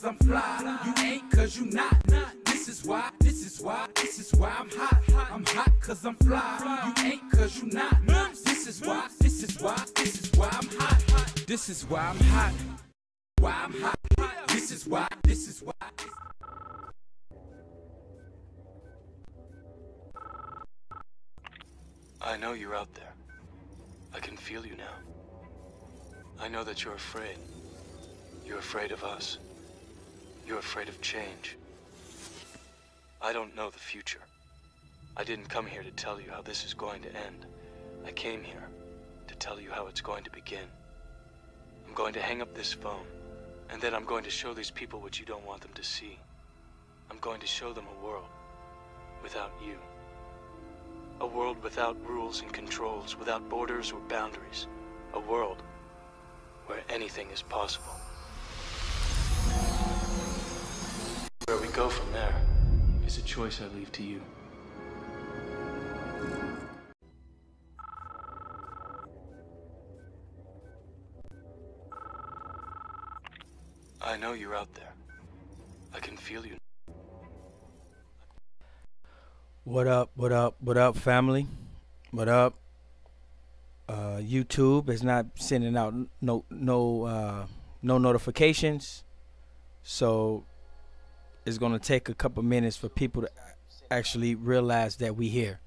I'm fly. You ain't cause you not. This is why I'm hot. I'm hot cause I'm fly. You ain't cause you not. This is why I'm hot. This is why I'm hot. Why I'm hot. This is why. I know you're out there. I can feel you now. I know that you're afraid. You're afraid of us. You're afraid of change. I don't know the future. I didn't come here to tell you how this is going to end. I came here to tell you how it's going to begin. I'm going to hang up this phone, and then I'm going to show these people what you don't want them to see. I'm going to show them a world without you. A world without rules and controls, without borders or boundaries. A world where anything is possible. Where we go from there is a choice I leave to you. I know you're out there. I can feel you. What up, family? What up? YouTube is not sending out no notifications, so it's gonna take a couple minutes for people to actually realize that we here.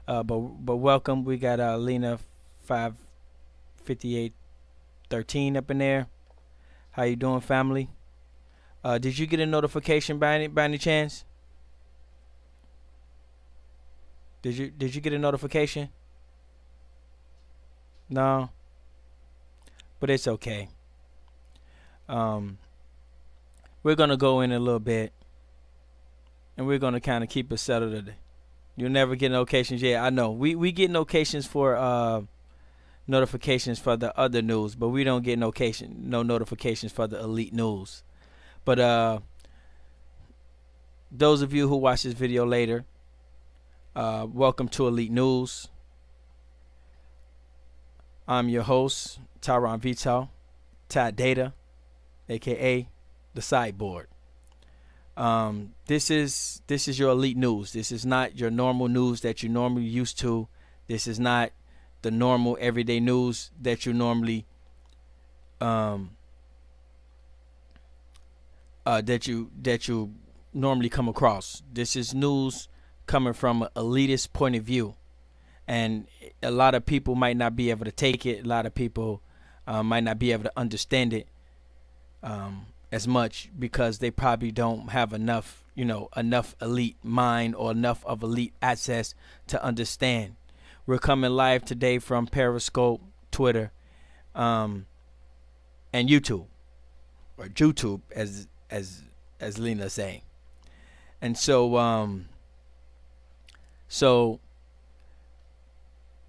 But welcome. We got Lena 55813 up in there. How you doing, family? Did you get a notification by any chance? Did you get a notification? No. But it's okay. We're gonna go in a little bit, and we're gonna kind of keep it settled today. You'll never get notifications. Yeah, I know. We get notifications for notifications for the other news, but we don't get no notifications for the elite news. But those of you who watch this video later, welcome to Elite News. I'm your host, Tyron Vital, Tad Data, aka the Sideboard. This is your Elite News. This is not your normal news that you normally used to. This is not the normal everyday news that you normally that you normally come across. This is news coming from an elitist point of view, and a lot of people might not be able to take it. A lot of people might not be able to understand it as much because they probably don't have enough elite mind or enough of elite access to understand. We're coming live today from Periscope, Twitter, and YouTube, or YouTube as Lena's saying. And so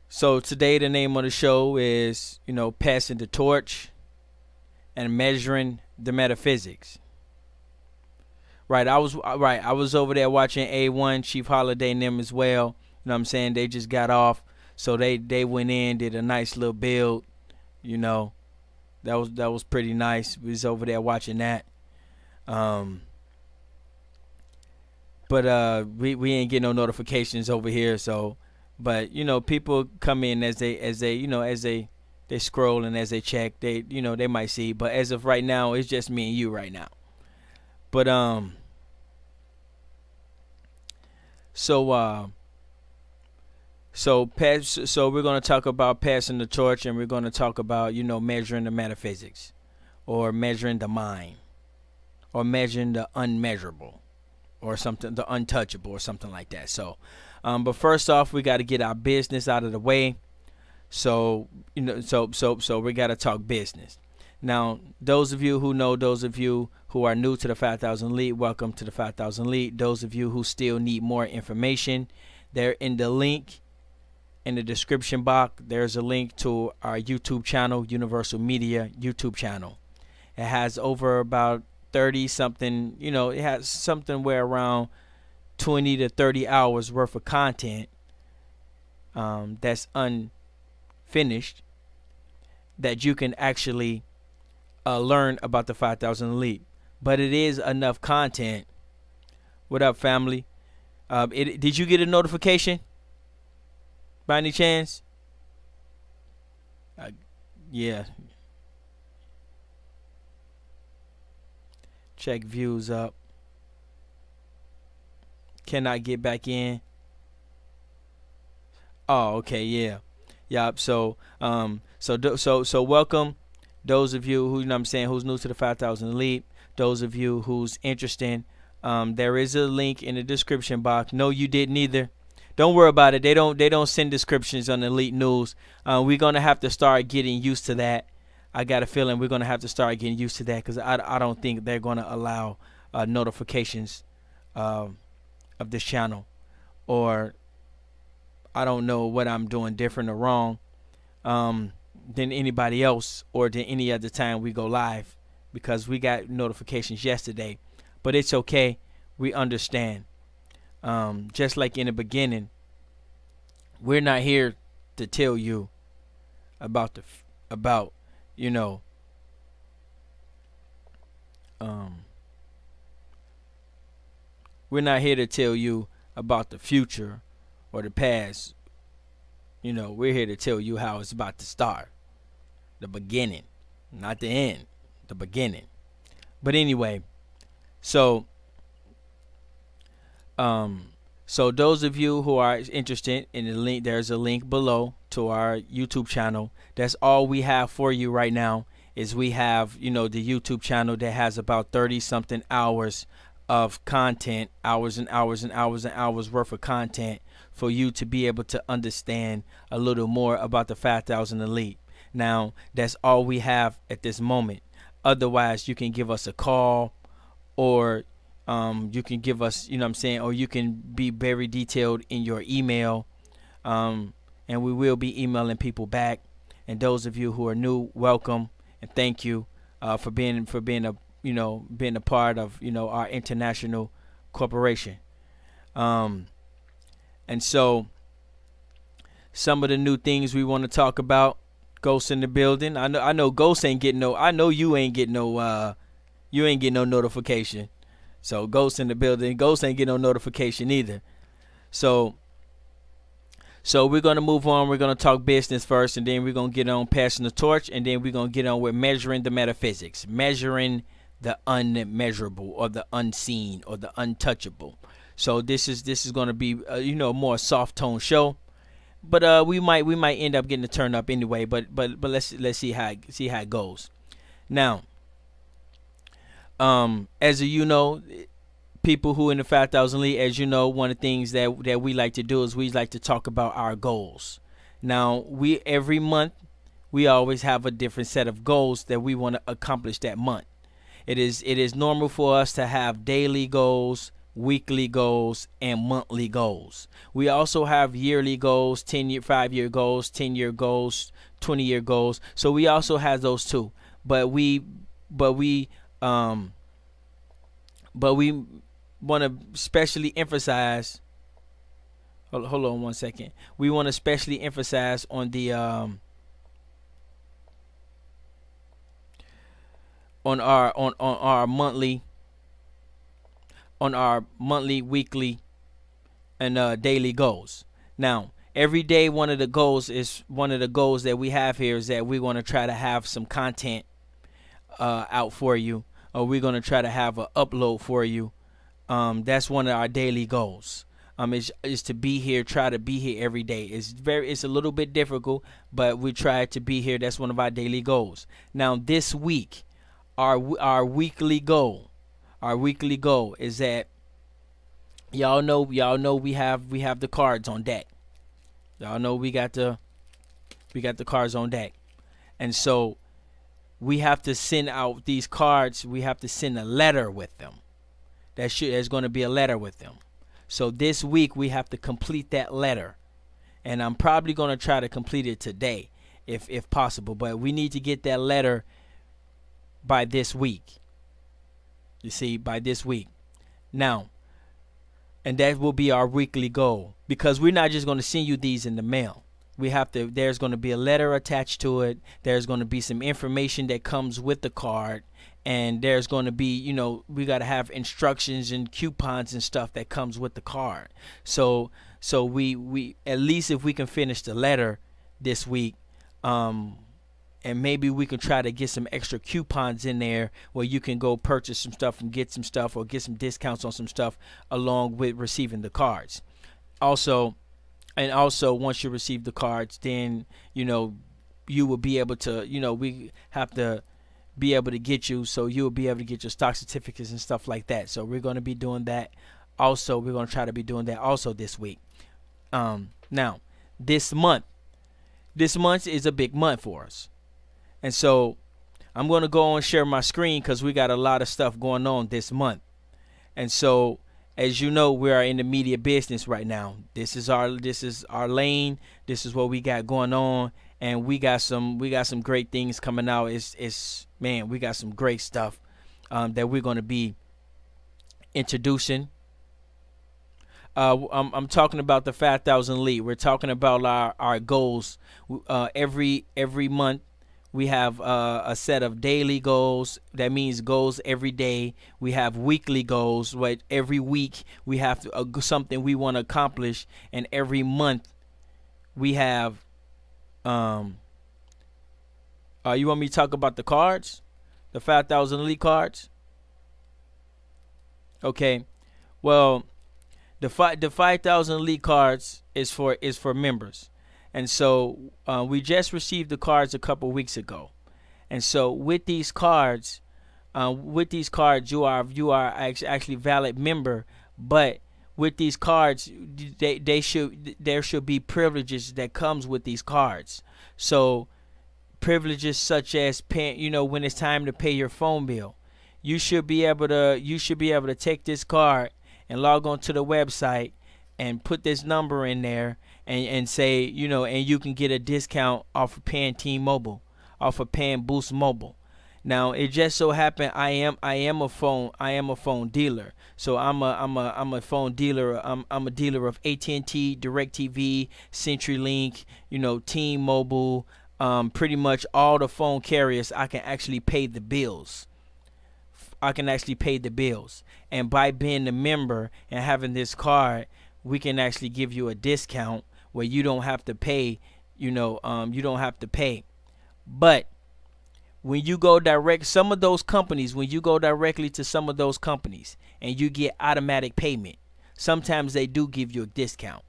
so today the name of the show is, passing the torch and measuring the metaphysics. Right, I was over there watching A1 Chief Holiday and them as well. You know what I'm saying? They just got off, so they went in, did a nice little build. That was pretty nice. We was over there watching that. But we ain't getting no notifications over here. So, but people come in as they scroll and as they check, they might see. But as of right now, it's just me and you right now. But so we're going to talk about passing the torch, and we're going to talk about measuring the metaphysics, or measuring the mind, or measuring the unmeasurable, or something, the untouchable, or something like that. So but first off, we got to get our business out of the way. So so we got to talk business. Now, those of you who know, those of you who are new to the 5,000 Elite, welcome to the 5,000 Elite. Those of you who still need more information, they're in the link in the description box. There's a link to our YouTube channel, Universal Media YouTube channel. It has over about 30 something, it has something where around 20 to 30 hours worth of content that's unfinished, that you can actually learn about the 5,000 Elite. but it is enough content. What up, family? Did you get a notification by any chance? Yeah. Check views up. Cannot get back in. Oh, okay, yeah. Yup. So so welcome those of you who, you know what I'm saying, who's new to the 5,000 Elite, those of you who's interested. There is a link in the description box. No, you didn't either. Don't worry about it. They don't send descriptions on Elite News. We're gonna have to start getting used to that. I got a feeling we're gonna have to start getting used to that, because I don't think they're gonna allow notifications of this channel, or I don't know what I'm doing different or wrong than anybody else or than any other time we go live, because we got notifications yesterday. But it's okay. We understand. Just like in the beginning, we're not here to tell you about you know, we're not here to tell you about the future or the past. You know, we're here to tell you how it's about to start. The beginning, not the end, the beginning. But anyway, so those of you who are interested in the link, there's a link below to our YouTube channel. That's all we have for you right now. Is we have, you know, the YouTube channel that has about 30 something hours of content, hours and hours and hours and hours worth of content for you to be able to understand a little more about the 5,000 Elite. Now, that's all we have at this moment. Otherwise, you can give us a call, or you can give us, you know what I'm saying, or you can be very detailed in your email, and we will be emailing people back. And those of you who are new, welcome and thank you for being a part of, you know, our international corporation. And so some of the new things we want to talk about. Ghost in the building. I know Ghost ain't getting no. I know you ain't getting no. You ain't getting no notification. So Ghost in the building. Ghost ain't getting no notification either. So we're gonna move on. We're gonna talk business first, and then we're gonna get on passing the torch, and then we're gonna get on with measuring the metaphysics, measuring the unmeasurable, or the unseen, or the untouchable. So this is gonna be you know, more soft tone show. But we might end up getting a turn up anyway. But let's see how it goes. Now, as you know, people who in the 5,000 Elite, as you know, one of the things that we like to do is we like to talk about our goals. Now, every month we always have a different set of goals that we want to accomplish that month. It is normal for us to have daily goals, weekly goals, and monthly goals. We also have yearly goals, 10-year, 5-year goals, 10-year goals, 20-year goals. So we also have those too. But we want to specially emphasize. Hold on one second. We want to specially emphasize on the on our monthly, weekly, and daily goals. Now, every day one of the goals that we have here is that we want to try to have some content out for you, or we're going to try to have an upload for you. That's one of our daily goals. Is to be here, try to be here every day. It's a little bit difficult, but we try to be here. That's one of our daily goals. Now, this week, our weekly goal is that y'all know we have the cards on deck. Y'all know we got the cards on deck. And so we have to send out these cards. We have to send a letter with them. There's going to be a letter with them. So this week we have to complete that letter. And I'm probably going to try to complete it today if possible, but we need to get that letter by this week. You see, by this week. Now, and that will be our weekly goal, because we're not just going to send you these in the mail. There's going to be a letter attached to it. There's going to be some information that comes with the card, and there's going to be, you know, we got to have instructions and coupons and stuff that comes with the card. So we at least if we can finish the letter this week, and maybe we can try to get some extra coupons in there where you can go purchase some stuff and get some stuff, or get some discounts on some stuff along with receiving the cards. Also once you receive the cards, then, you know, you will be able to, you know, we have to be able to get you, so you will be able to get your stock certificates and stuff like that. So we're going to be doing that also. We're going to try to be doing that also this week. Now this month is a big month for us. And so I'm going to go and share my screen because we got a lot of stuff going on this month. And so, as you know, we are in the media business right now. This is our lane. This is what we got going on, and we got some great things coming out. Man, we got some great stuff that we're going to be introducing. I'm talking about the 5,000 lead. We're talking about our goals. Every month we have a set of daily goals. That means goals every day. We have weekly goals. Right? Every week we have something we want to accomplish, and every month we have. You want me to talk about the cards, the 5,000 elite cards? Okay, well, the 5,000 elite cards is for members. And so we just received the cards a couple weeks ago, and so with these cards, you are actually valid member. But with these cards, there should be privileges that comes with these cards. So privileges such as paying, you know, when it's time to pay your phone bill, you should be able to take this card and log on to the website and put this number in there. And say, you know, and you can get a discount off of paying T-Mobile, off of paying Boost Mobile. Now it just so happened I am a phone dealer. So I'm a phone dealer. I'm a dealer of AT&T, DirecTV, CenturyLink, you know, T-Mobile, pretty much all the phone carriers. I can actually pay the bills. And by being a member and having this card, we can actually give you a discount where you don't have to pay, you know, you don't have to pay. But when you go direct, some of those companies, when you go directly to some of those companies and you get automatic payment, sometimes they do give you a discount.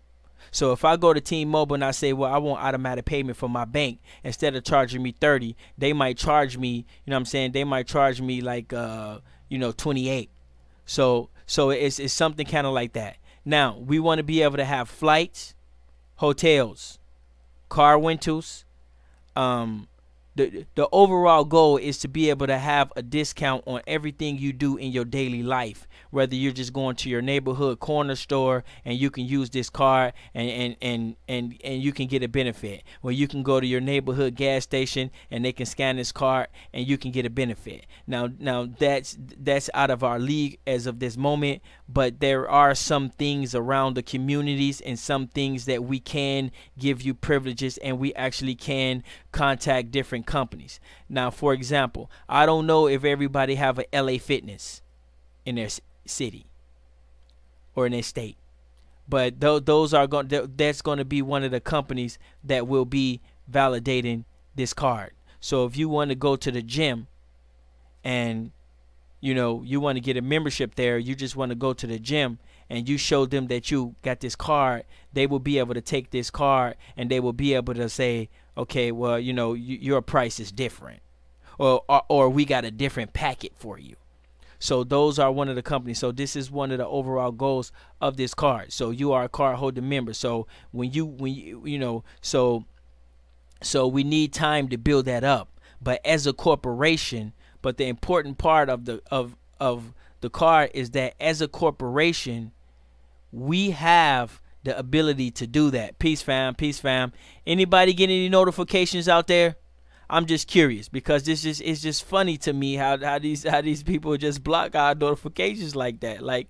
So if I go to T-Mobile and I say, well, I want automatic payment from my bank, instead of charging me 30, they might charge me, you know what I'm saying? They might charge me like, you know, 28. So it's something kind of like that. Now, we want to be able to have flights, hotels, car rentals. The overall goal is to be able to have a discount on everything you do in your daily life, whether you're just going to your neighborhood corner store and you can use this card and you can get a benefit, where you can go to your neighborhood gas station and they can scan this card and you can get a benefit. Now that's out of our league as of this moment, but there are some things around the communities and some things that we can give you privileges, and we actually can contact different companies. Now, for example, I don't know if everybody have a LA Fitness in their city or in their state, but those are going. That's going to be one of the companies that will be validating this card. So if you want to go to the gym and you know you want to get a membership there, you just want to go to the gym and you show them that you got this card, they will be able to take this card and they will be able to say, okay, well, you know, your price is different, or we got a different packet for you. So those are one of the companies. So this is one of the overall goals of this card. So you are a card holder member. So when you know, so we need time to build that up. But as a corporation, but the important part of the card is that as a corporation, we have the ability to do that. Peace fam, peace fam. Anybody get any notifications out there? I'm just curious because it's just funny to me how these people just block our notifications like that. Like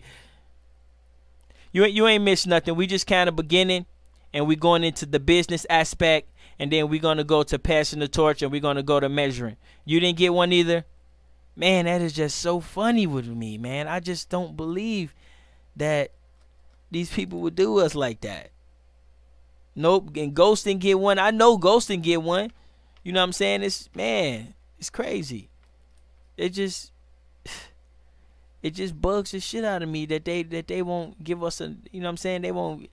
you ain't missed nothing. We just kind of beginning and we going into the business aspect, and then we're gonna go to passing the torch and we're gonna go to measuring. You didn't get one either? Man, that is just so funny with me, man. I just don't believe that these people would do us like that. Nope, and Ghost didn't get one. I know Ghost didn't get one. You know what I'm saying? It's, man, it's crazy. It just bugs the shit out of me that they won't give us a, you know what I'm saying? They won't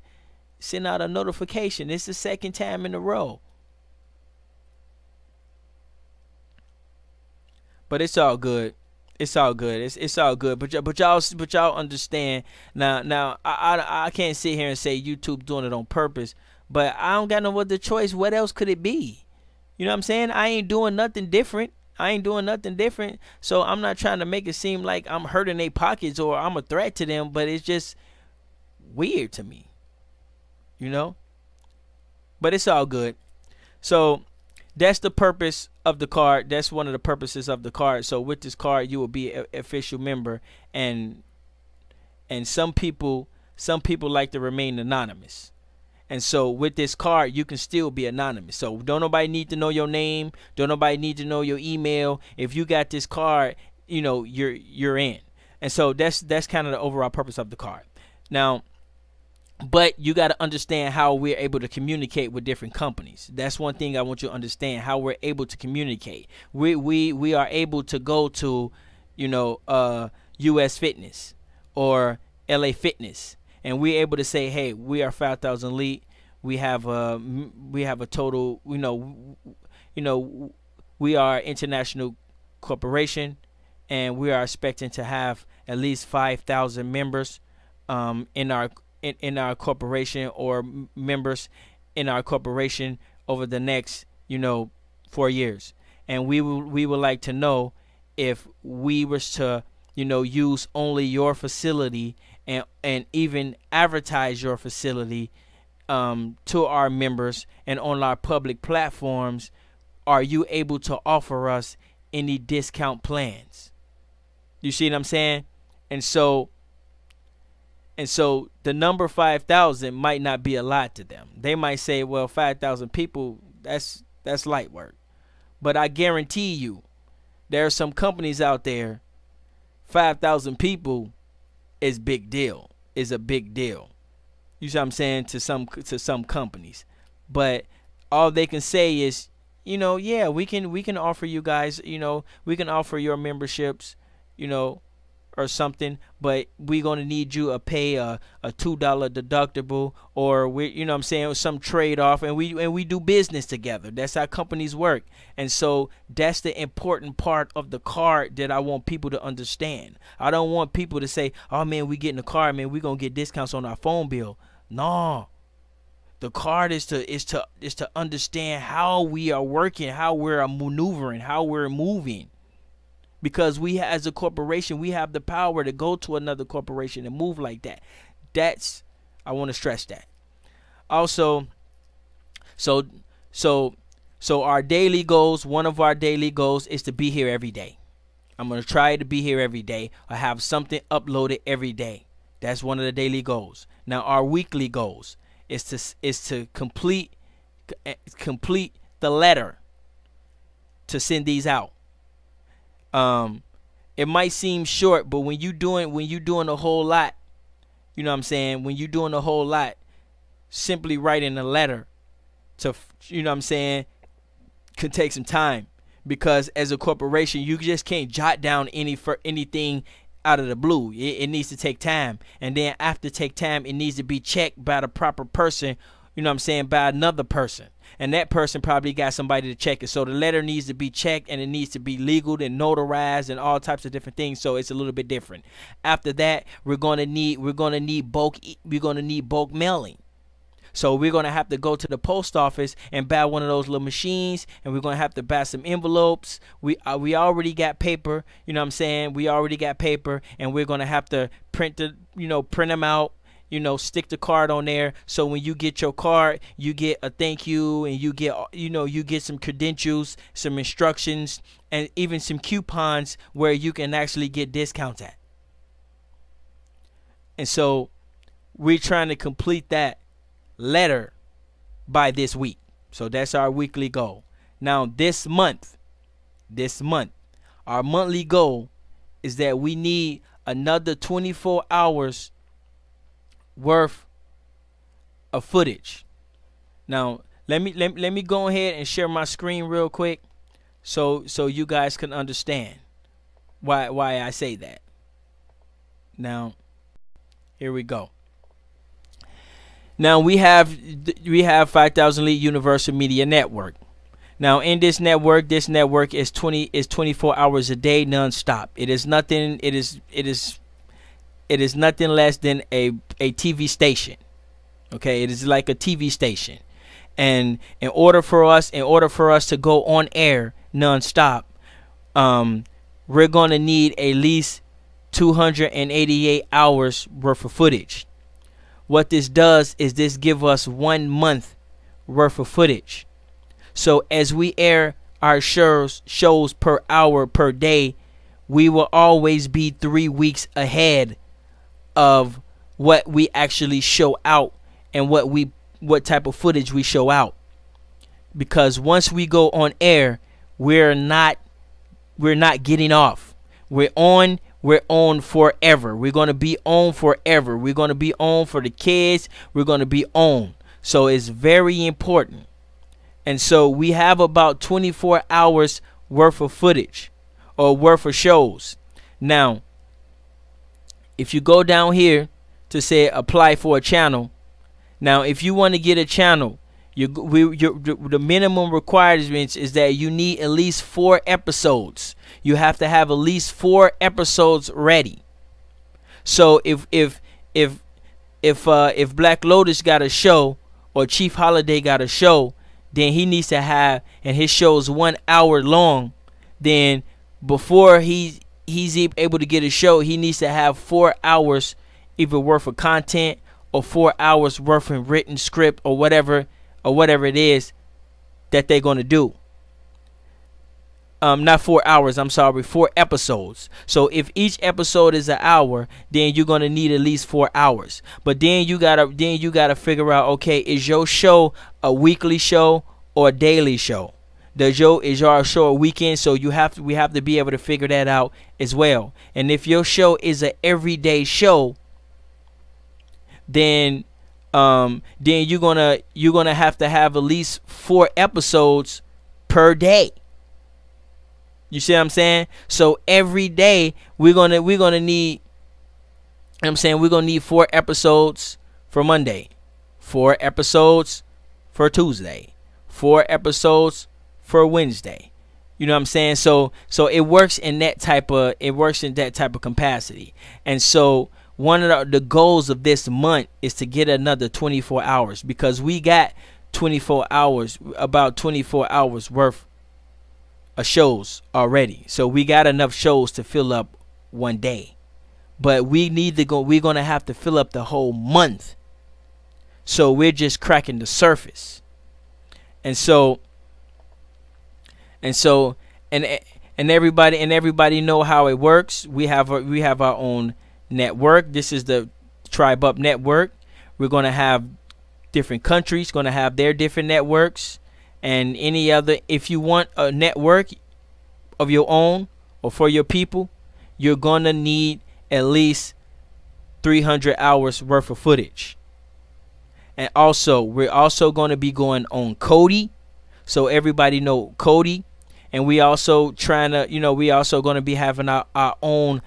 send out a notification. It's the second time in a row. But it's all good. It's all good. It's all good. But y'all understand now. I can't sit here and say YouTube doing it on purpose. But I don't got no other choice. What else could it be? You know what I'm saying? I ain't doing nothing different. So I'm not trying to make it seem like I'm hurting their pockets or I'm a threat to them. But it's just weird to me. You know? But it's all good. So that's the purpose of the card. That's one of the purposes of the card. So with this card, you will be an official member. And some people like to remain anonymous. And so with this card, you can still be anonymous. So don't nobody need to know your name. Don't nobody need to know your email. If you got this card, you know, you're in. And so that's kind of the overall purpose of the card. Now, but you got to understand how we're able to communicate with different companies. That's one thing I want you to understand, how we're able to communicate. We are able to go to, you know, US Fitness or LA Fitness. And we're able to say, hey, we are 5,000 Elite. We have a total, you know, we are an international corporation, and we are expecting to have at least 5,000 members in our corporation, or members in our corporation over the next, you know, 4 years. And we would like to know if we was to, you know, use only your facility and even advertise your facility to our members and on our public platforms, are you able to offer us any discount plans? You see what I'm saying? And so the number 5,000 might not be a lot to them. They might say, well, 5,000 people, that's light work. But I guarantee you, there are some companies out there, 5,000 people is big deal, is a big deal. You see what I'm saying? To some companies. But all they can say is, you know, yeah, we can offer you guys, you know, we can offer your memberships, you know, or something, but we're gonna need you to pay a $2 deductible, or we, you know what I'm saying, some trade off, and we do business together. That's how companies work. And so that's the important part of the card that I want people to understand. I don't want people to say, oh man, we get in the card, man, we gonna get discounts on our phone bill. No. The card is to understand how we are working, how we're maneuvering, how we're moving. Because we, as a corporation, we have the power to go to another corporation and move like that. I want to stress that. Also, so our daily goals, one of our daily goals is to be here every day. I'm going to try to be here every day. I have something uploaded every day. That's one of the daily goals. Now, our weekly goals is to complete the letter to send these out. It might seem short, but when you doing a whole lot, you know what I'm saying, when you doing a whole lot, simply writing a letter to, you know what I'm saying, could take some time, because as a corporation, you just can't jot down anything out of the blue. It needs to take time, and then after take time, it needs to be checked by the proper person, you know what I'm saying, by another person. And that person probably got somebody to check it. So the letter needs to be checked, and it needs to be legal and notarized and all types of different things. So it's a little bit different. After that, we're gonna need bulk mailing. So we're gonna have to go to the post office and buy one of those little machines, and we're gonna have to buy some envelopes. We already got paper, you know what I'm saying? We already got paper, and we're gonna have to print them out. You know, stick the card on there, so when you get your card, you get a thank you, and you get some credentials, some instructions, and even some coupons where you can actually get discounts at. And so we're trying to complete that letter by this week. So that's our weekly goal. Now this month, Our monthly goal is that we need another 24 hours worth of footage. Now, let me go ahead and share my screen real quick, so you guys can understand why I say that. Now, here we go. Now we have 5,000 Lead Universal Media Network. Now in this network is 24 hours a day, non-stop. It is nothing less than a TV station. Okay, it is like a TV station. And in order for us to go on air non-stop, we're going to need at least 288 hours worth of footage. What this does is this give us 1 month worth of footage. So as we air our shows per hour per day, we will always be 3 weeks ahead of what we actually show out and what type of footage we show out. Because once we go on air, we're not getting off. We're on forever. We're going to be on forever. We're going to be on for the kids. We're going to be on. So it's very important. And so we have about 24 hours worth of footage or worth of shows. Now, if you go down here to say apply for a channel, now if you want to get a channel, the minimum requirements is that you need at least 4 episodes. You have to have at least 4 episodes ready. So if Black Lotus got a show or Chief Holiday got a show, then he needs to have, and his show is 1 hour long, then before he's able to get a show, he needs to have 4 hours either worth of content or 4 hours worth of written script or whatever it is that they're going to do. Not 4 hours, I'm sorry, 4 episodes. So if each episode is an hour, then you're going to need at least 4 hours. But then you gotta figure out, okay, is your show a weekly show or a daily show? Is your show a weekend? So we have to be able to figure that out as well. And if your show is an everyday show, then you're gonna have to have at least 4 episodes per day. You see what I'm saying? So every day we're gonna need, we're gonna need 4 episodes for Monday, 4 episodes for Tuesday, 4 episodes for Wednesday. You know what I'm saying? So it works in that type of capacity. And so one of the goals of this month is to get another 24 hours, because we got 24 hours, about 24 hours worth of shows already. So we got enough shows to fill up one day. But we're going to have to fill up the whole month. So we're just cracking the surface. And everybody know how it works. We have our own network. This is the Tribe Up network. We're going to have different countries going to have their different networks, and any other. If you want a network of your own or for your people, you're going to need at least 300 hours worth of footage. And also, we're also going to be going on Kodi, so everybody know Kodi. And we also trying to, we also going to be having our own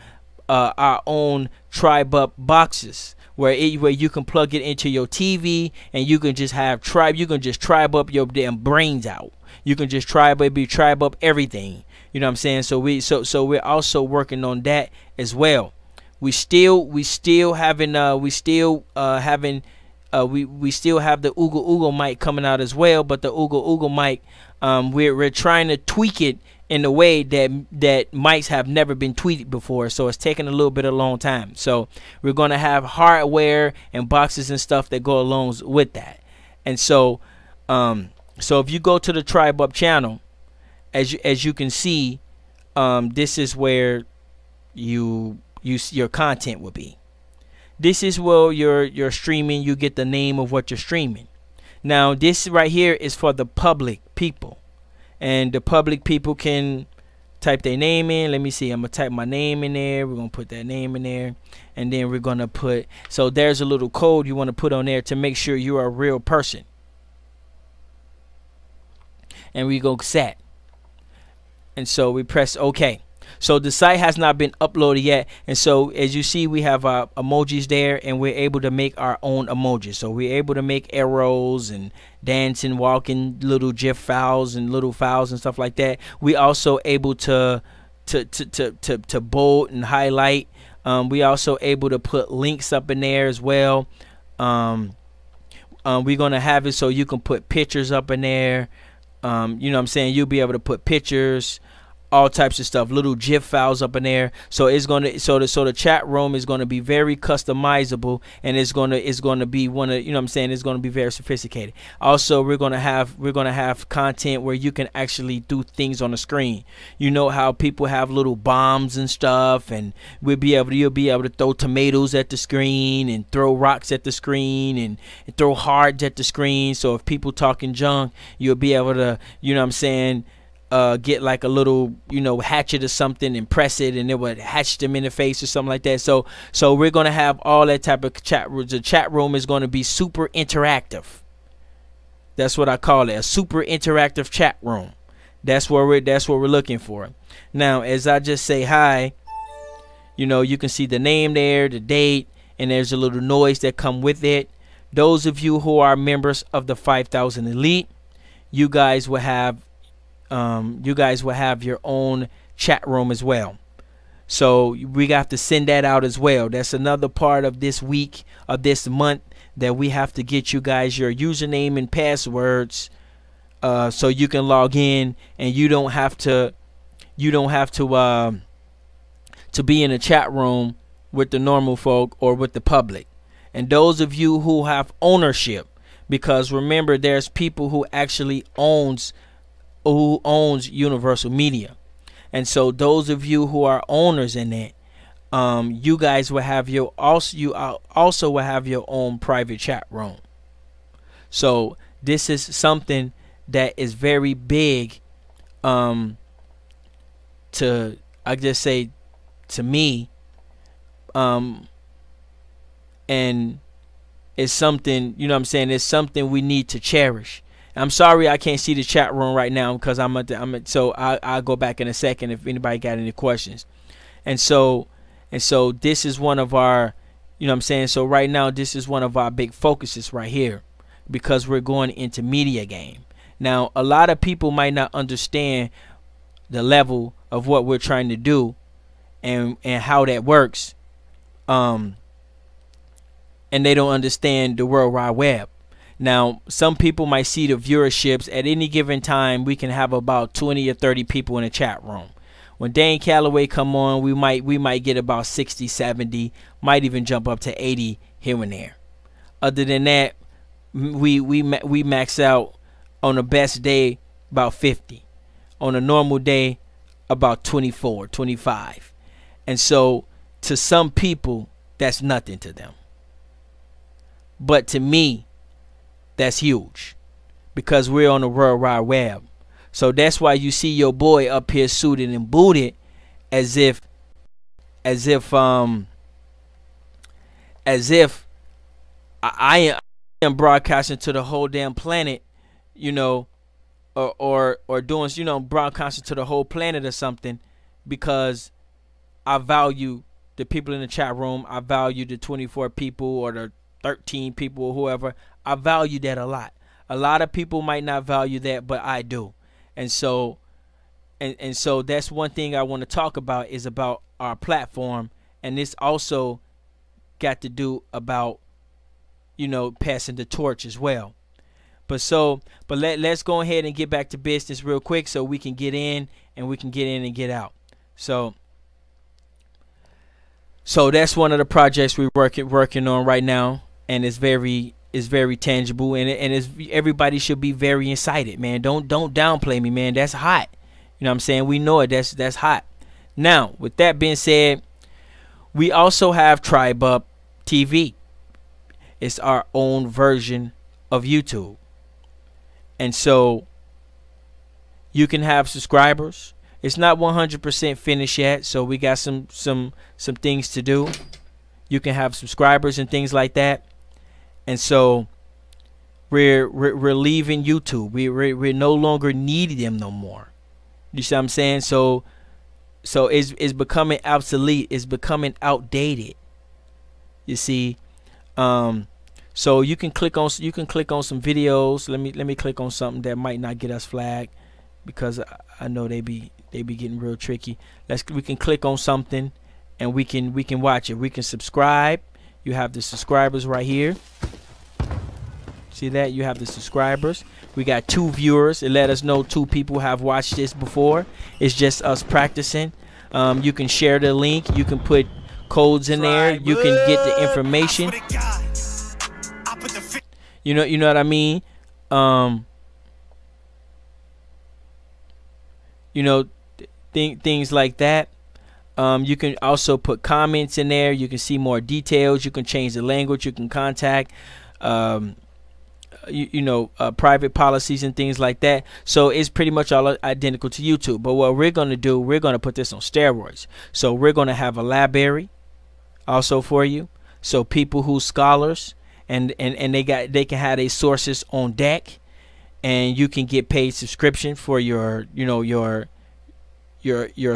Tribe Up boxes where you can plug it into your TV and you can just have tribe up your damn brains out. You can just tribe up everything. You know what I'm saying? So we're also working on that as well. We still have the Oogle Oogle mic coming out as well, but the Oogle Oogle mic, we're trying to tweak it in a way that mics have never been tweaked before, so it's taking a little bit of a long time. So we're going to have hardware and boxes and stuff that go along with that. And so if you go to the Tribe Up channel, as you can see, this is where your content will be. This is where you're streaming. You get the name of what you're streaming. Now this right here is for the public people, and the public people can type their name in. Let me see. I'm gonna type my name in there. We're gonna put that name in there, and then we're gonna put. So there's a little code you want to put on there to make sure you are a real person. And we go set. And so we press OK. So the site has not been uploaded yet, and so as you see, we have emojis there, and we're able to make our own emojis. So we're able to make arrows and dancing, walking, little GIF files and little files and stuff like that. We also able to bold and highlight. We also able to put links up in there as well. We're gonna have it so you can put pictures up in there. You know what I'm saying? You'll be able to put pictures, all types of stuff, little GIF files up in there. So it's gonna so the chat room is gonna be very customizable, and it's gonna be one of, you know what I'm saying, it's gonna be very sophisticated. Also, we're gonna have content where you can actually do things on the screen. You know how people have little bombs and stuff, and you'll be able to throw tomatoes at the screen and throw rocks at the screen and throw hearts at the screen. So if people talking junk, you'll be able to, you know what I'm saying, get like a little, you know, hatchet or something and press it, and it would hatch them in the face or something like that. So we're gonna have all that type of chat. The chat room is gonna be super interactive. That's what I call it, a super interactive chat room. That's what we're looking for. Now, as I just say hi, you know, you can see the name there, the date, and there's a little noise that come with it. Those of you who are members of the 5,000 Elite, you guys will have your own chat room as well. So we have to send that out as well. That's another part of this week, of this month, that we have to get you guys your username and passwords, so you can log in, and you don't have to be in a chat room with the normal folk or with the public. And those of you who have ownership, because remember, there's people who actually owns Universal Media, and so those of you who are owners in it, you guys will have your also will have your own private chat room. So this is something that is very big, to I just say to me, and it's something, you know what I'm saying, it's something we need to cherish. I'm sorry I can't see the chat room right now because so I'll go back in a second if anybody got any questions. And so this is one of our, you know what I'm saying, so right now this is one of our big focuses right here, because we're going into media game. Now, a lot of people might not understand the level of what we're trying to do and how that works, and they don't understand the World Wide Web. Now, some people might see the viewerships. At any given time, we can have about 20 or 30 people in a chat room. When Dane Calloway come on, we might get about 60, 70, might even jump up to 80 here and there. Other than that, we max out on the best day about 50. On a normal day, about 24, 25. And so to some people, that's nothing to them. But to me, that's huge, because we're on the World Wide Web. So that's why you see your boy up here suited and booted, as if I am broadcasting to the whole damn planet, you know, or doing, you know, broadcasting to the whole planet or something, because I value the people in the chat room. I value the 24 people or the 13 people or whoever. I value that a lot. A lot of people might not value that, but I do. And so so that's one thing I want to talk about, is about our platform. And this also got to do about, you know, passing the torch as well. But let's go ahead and get back to business real quick, so we can get in and get out. So that's one of the projects we're working on right now, and it's very tangible, and it's, everybody should be very excited, man. Don't downplay me, man. That's hot. You know what I'm saying? We know it. That's hot. Now, with that being said, we also have Tribe Up TV. It's our own version of YouTube. And so you can have subscribers, It's not 100% finished yet, so we got some things to do. You can have subscribers and things like that, and so we're leaving YouTube. We're no longer needing them no more. You see what I'm saying? So it's becoming obsolete. It's becoming outdated. You see, so you can click on some videos. Let me click on something that might not get us flagged, because I know they be getting real tricky. We can click on something and we can watch it. We can subscribe. You have the subscribers right here. See that? You have the subscribers. We got 2 viewers. It let us know 2 people have watched this before. It's just us practicing. You can share the link. You can put codes in there. You can get the information. You know what I mean? You know, things like that. You can also put comments in there. You can see more details. You can change the language. You can contact private policies and things like that. So it's pretty much all identical to YouTube. But what we're going to do, we're going to put this on steroids. So we're going to have a library also for you, so people who scholars and they can have their sources on deck, and you can get paid subscription for your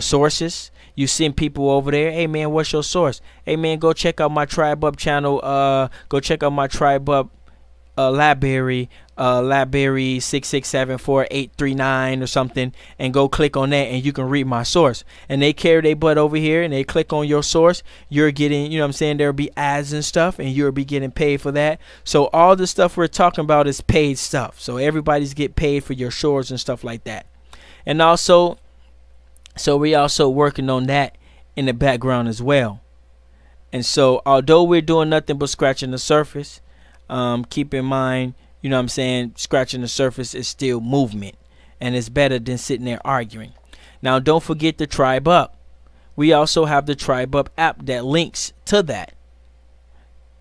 sources. You send people over there, hey man, what's your source? Hey man, go check out my Tribe Up channel. Go check out my Tribe Up library 6674839 or something, and go click on that, and you can read my source. And they carry their butt over here and they click on your source. You're getting, you know what I'm saying, there'll be ads and stuff, and you'll be getting paid for that. So all the stuff we're talking about is paid stuff. So everybody's get paid for your shorts and stuff like that. And also, so we also working on that in the background as well. And so although we're doing nothing but scratching the surface, keep in mind, you know what I'm saying, scratching the surface is still movement, and it's better than sitting there arguing. Now don't forget the Tribe Up. We also have the Tribe Up app that links to that.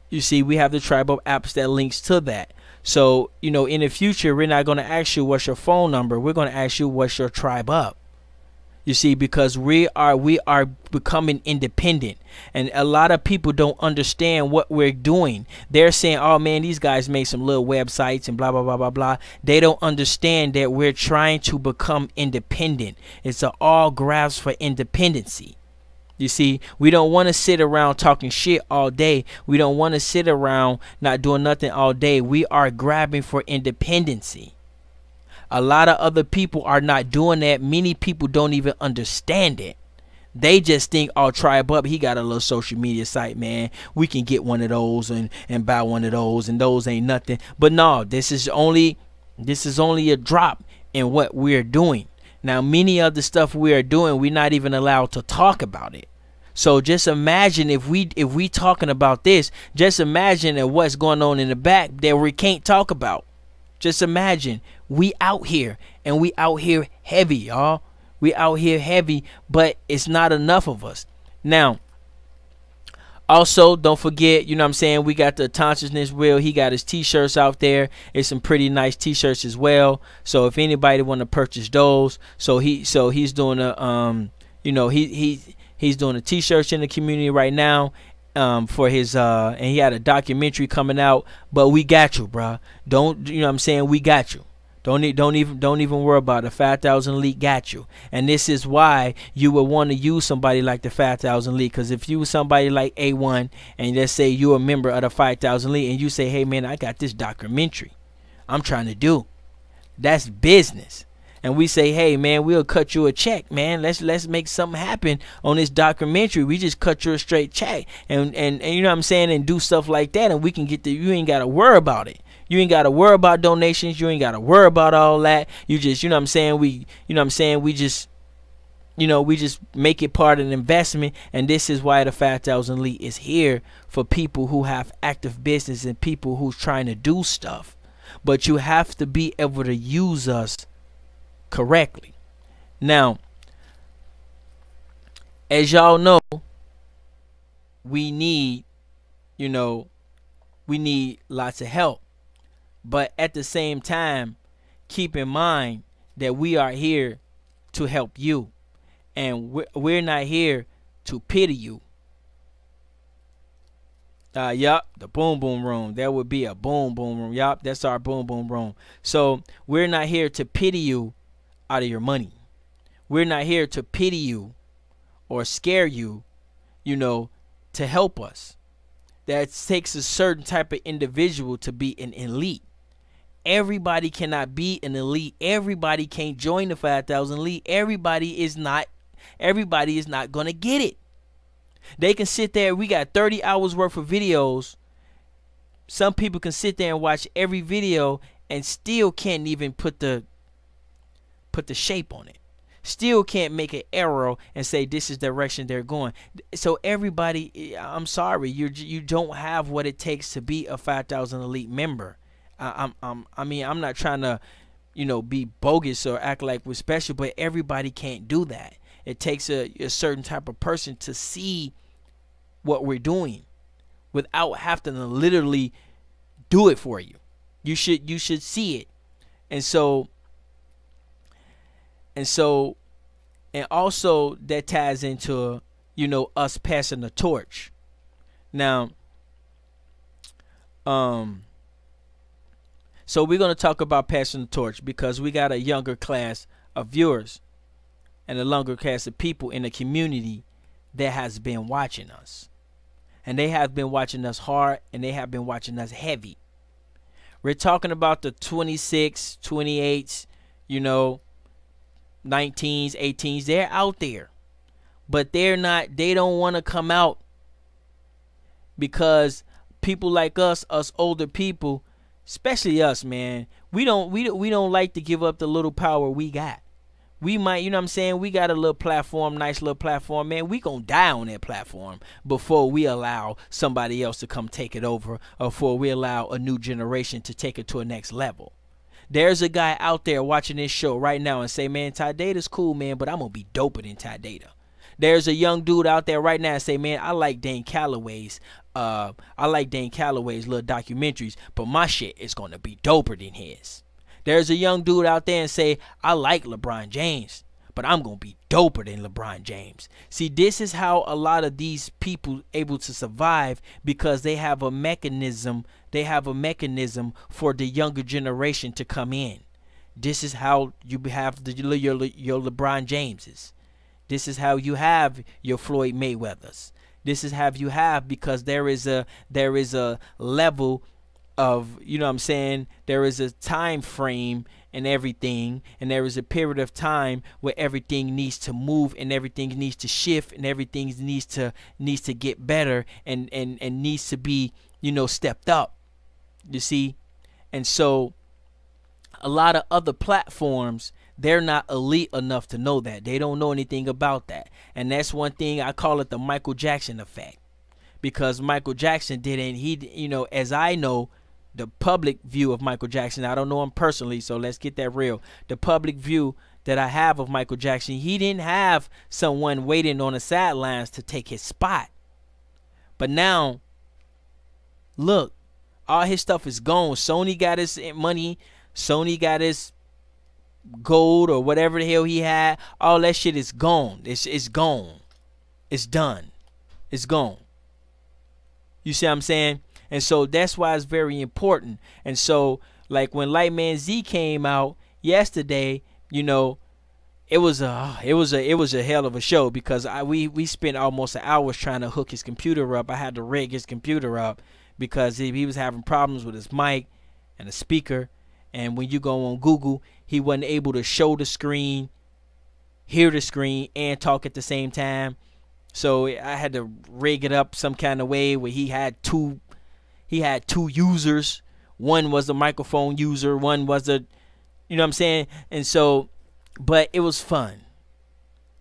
You see, we have the Tribe Up apps that links to that. So, you know, in the future, we're not going to ask you what's your phone number. We're going to ask you what's your Tribe Up. You see, because we are becoming independent, and a lot of people don't understand what we're doing. They're saying, oh man, these guys made some little websites and blah blah blah blah blah. They don't understand that we're trying to become independent. It's an all grasp for independency. You see, we don't want to sit around talking shit all day. We don't want to sit around not doing nothing all day. We are grabbing for independency. A lot of other people are not doing that. Many people don't even understand it. They just think, oh, Tribe Up, he got a little social media site, man. We can get one of those and buy one of those, and those ain't nothing. But no, this is only a drop in what we're doing. Now, many of the stuff we are doing, we're not even allowed to talk about it. So just imagine if we talking about this, just imagine that what's going on in the back that we can't talk about. Just imagine we out here, and we out here heavy, y'all. We out here heavy, but it's not enough of us. Now, also, don't forget, you know what I'm saying, we got the Consciousness Wheel. He got his t-shirts out there. It's some pretty nice t-shirts as well. So if anybody want to purchase those, he's doing a you know, he's doing the t-shirts in the community right now. For his and he had a documentary coming out, but we got you, bruh. Don't, you know what I'm saying, we got you. Don't even worry about it. 5,000 Elite got you. And this is why you would want to use somebody like the 5,000 Elite, because if you was somebody like A1, and let's say you're a member of the 5,000 Elite, and you say, hey man, I got this documentary I'm trying to do, that's business. And we say, hey man, we'll cut you a check, man. Let's make something happen on this documentary. We just cut you a straight check, and you know what I'm saying, and do stuff like that, and we can get you ain't gotta worry about it. You ain't gotta worry about donations. You ain't gotta worry about all that. You just, you know what I'm saying, we just, you know, we just make it part of an investment. And this is why the 5,000 Elite is here, for people who have active business and people who's trying to do stuff. But you have to be able to use us correctly. Now, as y'all know, we need, you know, we need lots of help. But at the same time, keep in mind that we are here to help you. And we're not here to pity you. Yup, the boom boom room. There would be a boom boom room. Yup, that's our boom boom room. So we're not here to pity you out of your money. We're not here to pity you or scare you, you know, to help us. That takes a certain type of individual to be an elite. Everybody cannot be an elite. Everybody can't join the 5,000 elite. Everybody is not going to get it. They can sit there. We got 30 hours worth of videos. Some people can sit there and watch every video and still can't even put the shape on it. Still can't make an arrow and say this is the direction they're going. So everybody, I'm sorry, you don't have what it takes to be a 5,000 elite member. I mean, I'm not trying to, you know, be bogus or act like we're special, but everybody can't do that. It takes a certain type of person to see what we're doing without having to literally do it for you. You should see it. And also that ties into, you know, us passing the torch. Now, so we're going to talk about passing the torch because we got a younger class of viewers and a younger class of people in the community that has been watching us. And they have been watching us hard, and they have been watching us heavy. We're talking about the 26, 28s, you know, 19s, 18s. They're out there. But they don't want to come out because people like us older people, especially us, man, we don't like to give up the little power we got. We might, you know what I'm saying, we got a little platform, nice little platform, man. We gonna die on that platform before we allow somebody else to come take it over, or before we allow a new generation to take it to a next level. There's a guy out there watching this show right now and say, man, Ty Data's cool, man, but I'm gonna be doper than Ty Data. There's a young dude out there right now and say, man, I like Dane Calloway's little documentaries, but my shit is gonna be doper than his. There's a young dude out there and say, I like LeBron James, but I'm going to be doper than LeBron James. See, this is how a lot of these people able to survive, because they have a mechanism. They have a mechanism for the younger generation to come in. This is how you have your LeBron Jameses. This is how you have your Floyd Mayweathers. This is how you have, because there is a level of, you know what I'm saying, there is a time frame and everything, and there is a period of time where everything needs to move and everything needs to shift and everything needs to get better and needs to be, you know, stepped up, you see. And so a lot of other platforms, they're not elite enough to know that. They don't know anything about that. And that's one thing, I call it the Michael Jackson effect, because Michael Jackson didn't, you know, as I know, the public view of Michael Jackson, I don't know him personally, so let's get that real. The public view that I have of Michael Jackson, he didn't have someone waiting on the sidelines to take his spot. But now, look, all his stuff is gone. Sony got his money. Sony got his gold or whatever the hell he had. All that shit is gone. It's gone. It's done. It's gone. You see what I'm saying? And so that's why it's very important. And so, like when Lightman Z came out yesterday, you know, it was a hell of a show, because we spent almost an hour trying to hook his computer up. I had to rig his computer up because he was having problems with his mic and the speaker. And when you go on Google, he wasn't able to show the screen, hear the screen, and talk at the same time. So I had to rig it up some kind of way where he had two users. One was a microphone user, one was a, you know what I'm saying? And so, but it was fun.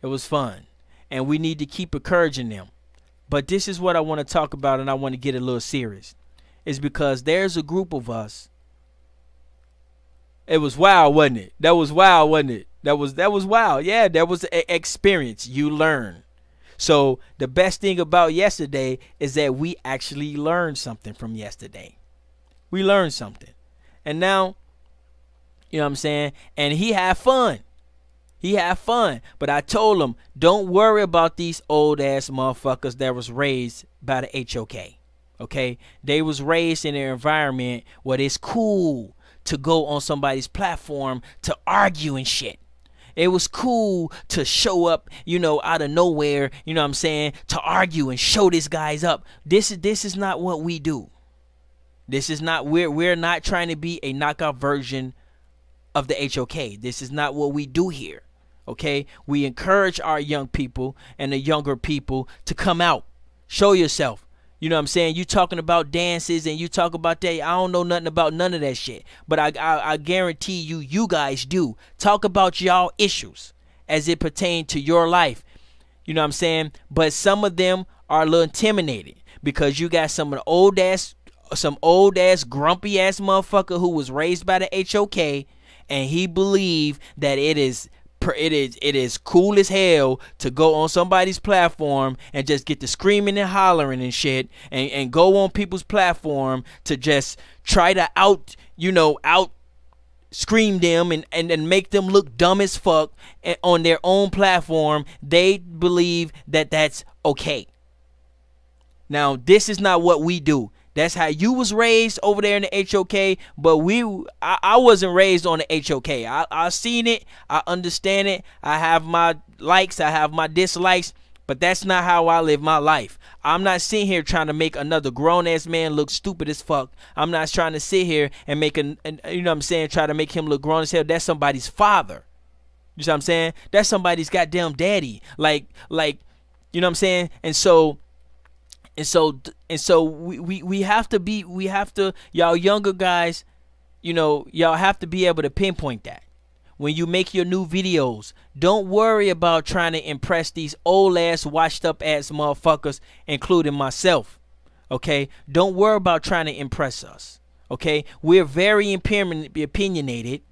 It was fun. And we need to keep encouraging them. But this is what I want to talk about, and I want to get a little serious. Is because there's a group of us. It was wild, wasn't it? That was wild, wasn't it? That was wild. Yeah, that was an experience. You learn. So the best thing about yesterday is that we actually learned something from yesterday. We learned something. And now, you know what I'm saying? And he had fun. He had fun. But I told him, don't worry about these old ass motherfuckers that was raised by the HOK. Okay? They was raised in an environment where it's cool to go on somebody's platform to argue and shit. It was cool to show up, you know, out of nowhere, you know what I'm saying, to argue and show these guys up. This is not what we do. This is not, we're not trying to be a knockout version of the HOK. This is not what we do here. Okay? We encourage our young people and the younger people to come out. Show yourself. You know what I'm saying? You talking about dances and you talk about that. I don't know nothing about none of that shit. But I guarantee you guys do. Talk about y'all issues as it pertains to your life. You know what I'm saying? But some of them are a little intimidated because you got some old ass grumpy ass motherfucker who was raised by the HOK, and he believed that it is cool as hell to go on somebody's platform and just get to screaming and hollering and shit, and go on people's platform to just try to out scream them and make them look dumb as fuck on their own platform. They believe that that's okay. Now, this is not what we do. That's how you was raised over there in the HOK, but I wasn't raised on the HOK. I seen it, I understand it, I have my likes, I have my dislikes, but that's not how I live my life. I'm not sitting here trying to make another grown-ass man look stupid as fuck. I'm not trying to sit here and make you know what I'm saying, try to make him look grown as hell. That's somebody's father. You know what I'm saying? That's somebody's goddamn daddy. Like, you know what I'm saying? And so we have to, y'all younger guys, you know, y'all have to be able to pinpoint that. When you make your new videos, don't worry about trying to impress these old ass, washed up ass motherfuckers, including myself. Okay? Don't worry about trying to impress us. Okay? We're very opinionated,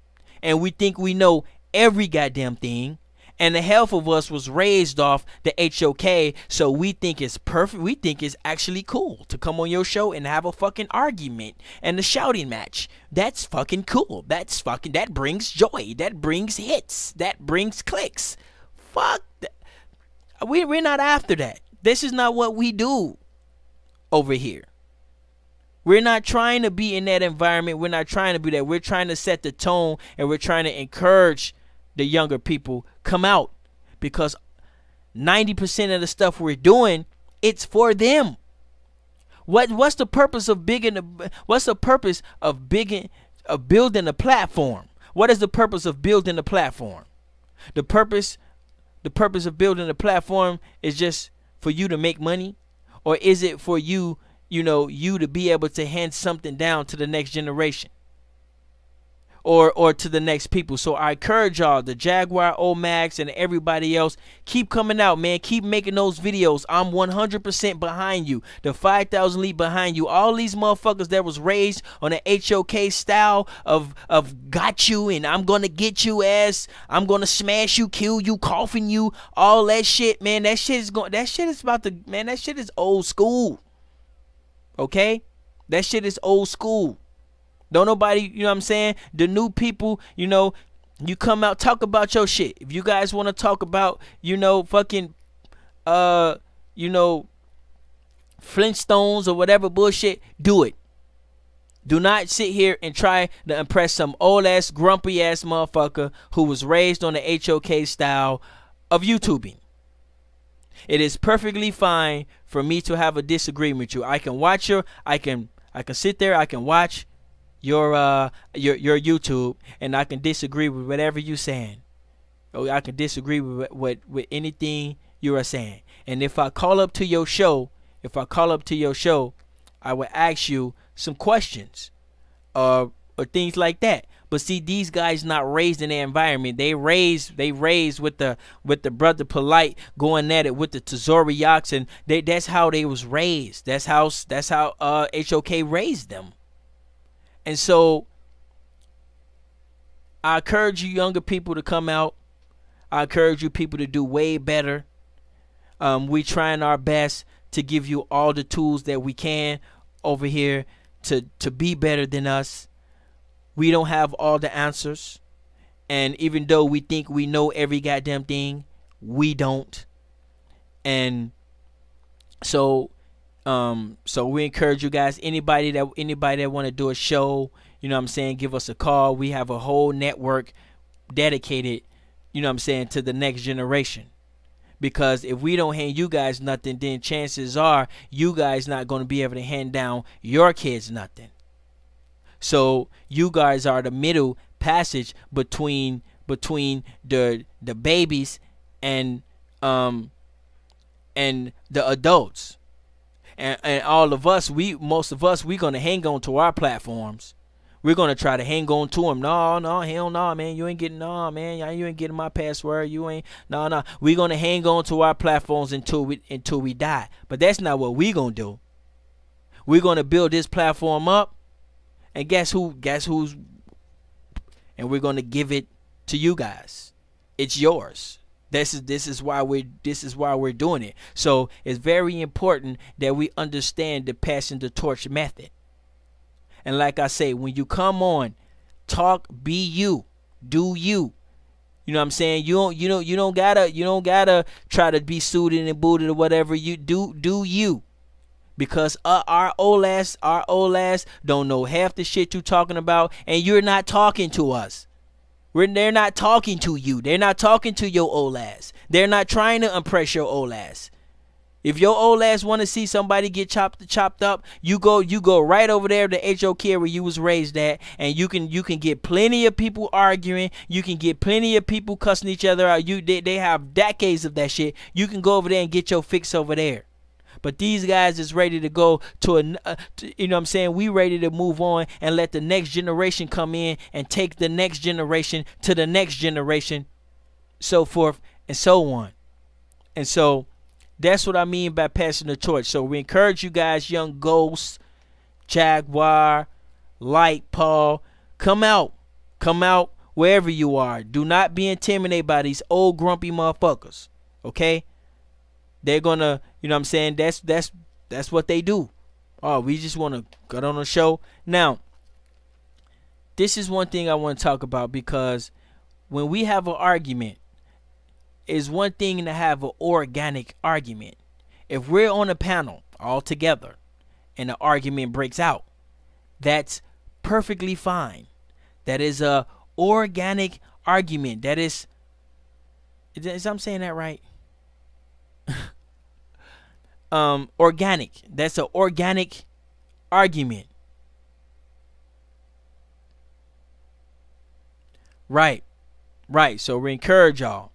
and we think we know every goddamn thing. And the half of us was raised off the HOK, so we think it's perfect. We think it's actually cool to come on your show and have a fucking argument and a shouting match. That's fucking cool. That brings joy. That brings hits. That brings clicks. Fuck that. We're not after that. This is not what we do over here. We're not trying to be in that environment. We're not trying to be that. We're trying to set the tone, and we're trying to encourage the younger people, come out, because 90% of the stuff we're doing, it's for them. What's the purpose of building a platform? What is the purpose of building a platform? The purpose of building a platform is just for you to make money, or is it for you to be able to hand something down to the next generation? Or to the next people. So I encourage y'all, the Jaguar, Omax, and everybody else, keep coming out, man. Keep making those videos. I'm 100% behind you. The 5,000 Elite behind you. All these motherfuckers that was raised on the HOK style of got you and I'm gonna get you ass, I'm gonna smash you, kill you, coffin you, all that shit, man. That shit is old school. Okay? That shit is old school. Don't nobody, you know what I'm saying? The new people, you come out, talk about your shit. If you guys want to talk about, fucking, Flintstones or whatever bullshit, do it. Do not sit here and try to impress some old ass, grumpy ass motherfucker who was raised on the HOK style of YouTubing. It is perfectly fine for me to have a disagreement with you. I can watch I can sit there, I can watch your YouTube, and I can disagree with whatever you're saying. Or I can disagree with anything you are saying. And if I call up to your show, I will ask you some questions or things like that. But see, these guys not raised in their environment. They raised with the brother Polite going at it with the Tazoriaks, and that's how they was raised. That's how HOK raised them. And so I encourage you younger people to come out. I encourage you people to do way better. We trying our best to give you all the tools that we can over here to be better than us. We don't have all the answers. And even though we think we know every goddamn thing, we don't. And so we encourage you guys, anybody that want to do a show, you know what I'm saying, give us a call. We have a whole network dedicated, you know what I'm saying, to the next generation. Because if we don't hand you guys nothing, then chances are you guys not going to be able to hand down your kids nothing. So you guys are the middle passage between the babies and the adults. And all of us, most of us, we're going to hang on to our platforms. We're going to try to hang on to them. No, hell no, man. You ain't getting, no, man. You ain't getting my password. You ain't, no. We're going to hang on to our platforms until we die. But that's not what we're going to do. We're going to build this platform up. And guess who's, and we're going to give it to you guys. It's yours. This is why we're doing it. So it's very important that we understand the passing the torch method. And like I say, when you come on, talk, be you, do you. You know what I'm saying? You don't gotta try to be suited and booted or whatever. You do you. Because our old ass don't know half the shit you talking about, and you're not talking to us. They're not talking to you. They're not talking to your old ass. They're not trying to impress your old ass. If your old ass want to see somebody get chopped up, you go right over there to HOK where you was raised at, and you can get plenty of people arguing. You can get plenty of people cussing each other out. They have decades of that shit. You can go over there and get your fix over there. But these guys is ready to go to you know what I'm saying? We ready to move on and let the next generation come in and take the next generation to the next generation, so forth and so on. And so that's what I mean by passing the torch. So we encourage you guys, young Ghost, Jaguar, Light, Paul, come out wherever you are. Do not be intimidated by these old grumpy motherfuckers. Okay? They're gonna, you know what I'm saying, that's what they do. Oh, we just want to get on a show. Now, this is one thing I want to talk about, because when we have an argument, it's one thing to have an organic argument. If we're on a panel all together and the argument breaks out, that's perfectly fine. That is a organic argument. That is I'm saying that right? Organic. That's an organic argument. Right. So we encourage y'all.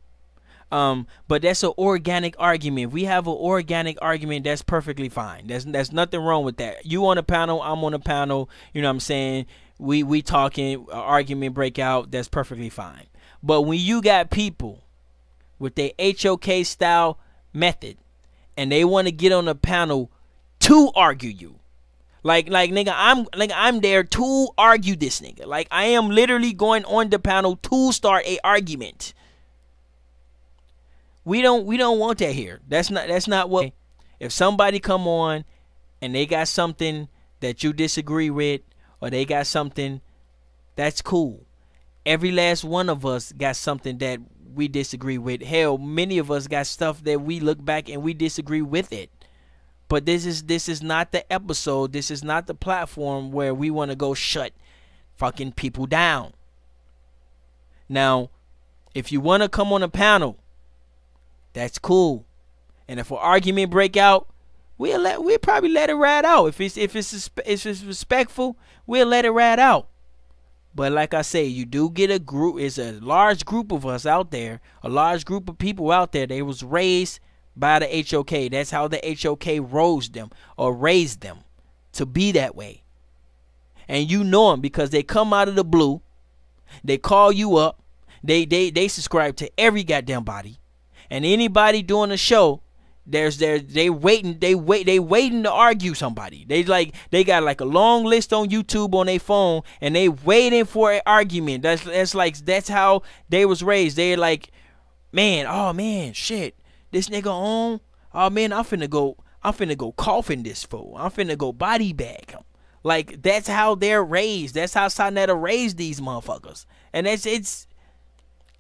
But that's an organic argument. If we have an organic argument, that's perfectly fine. There's nothing wrong with that. You on a panel, I'm on a panel. You know what I'm saying? We talking, argument break out. That's perfectly fine. But when you got people with their HOK style method, and they want to get on the panel to argue you, like nigga, I'm there to argue this nigga. Like, I am literally going on the panel to start a argument. We don't want that here. That's not what. If somebody come on and they got something that you disagree with, or they got something, that's cool. Every last one of us got something that we disagree with. Hell, many of us got stuff that we look back and we disagree with it. But this is not the episode. This is not the platform where we want to go shut fucking people down. Now, if you want to come on a panel, that's cool. And if an argument break out, we'll probably let it ride out. If it's respectful, we'll let it ride out. But like I say, you do get a group. It's a large group of us out there, a large group of people out there. They was raised by the HOK. That's how the HOK raised them to be that way. And you know them because they come out of the blue. They call you up. They subscribe to every goddamn body. And anybody doing a show, they waiting to argue somebody. They got like a long list on YouTube on their phone, and they waiting for an argument. That's how they was raised. They're like, man, oh man, shit, this nigga on. Oh man, I'm finna go coffin this fool. I'm finna go body bag him. Like, that's how they're raised. That's how Sonetta raised these motherfuckers. And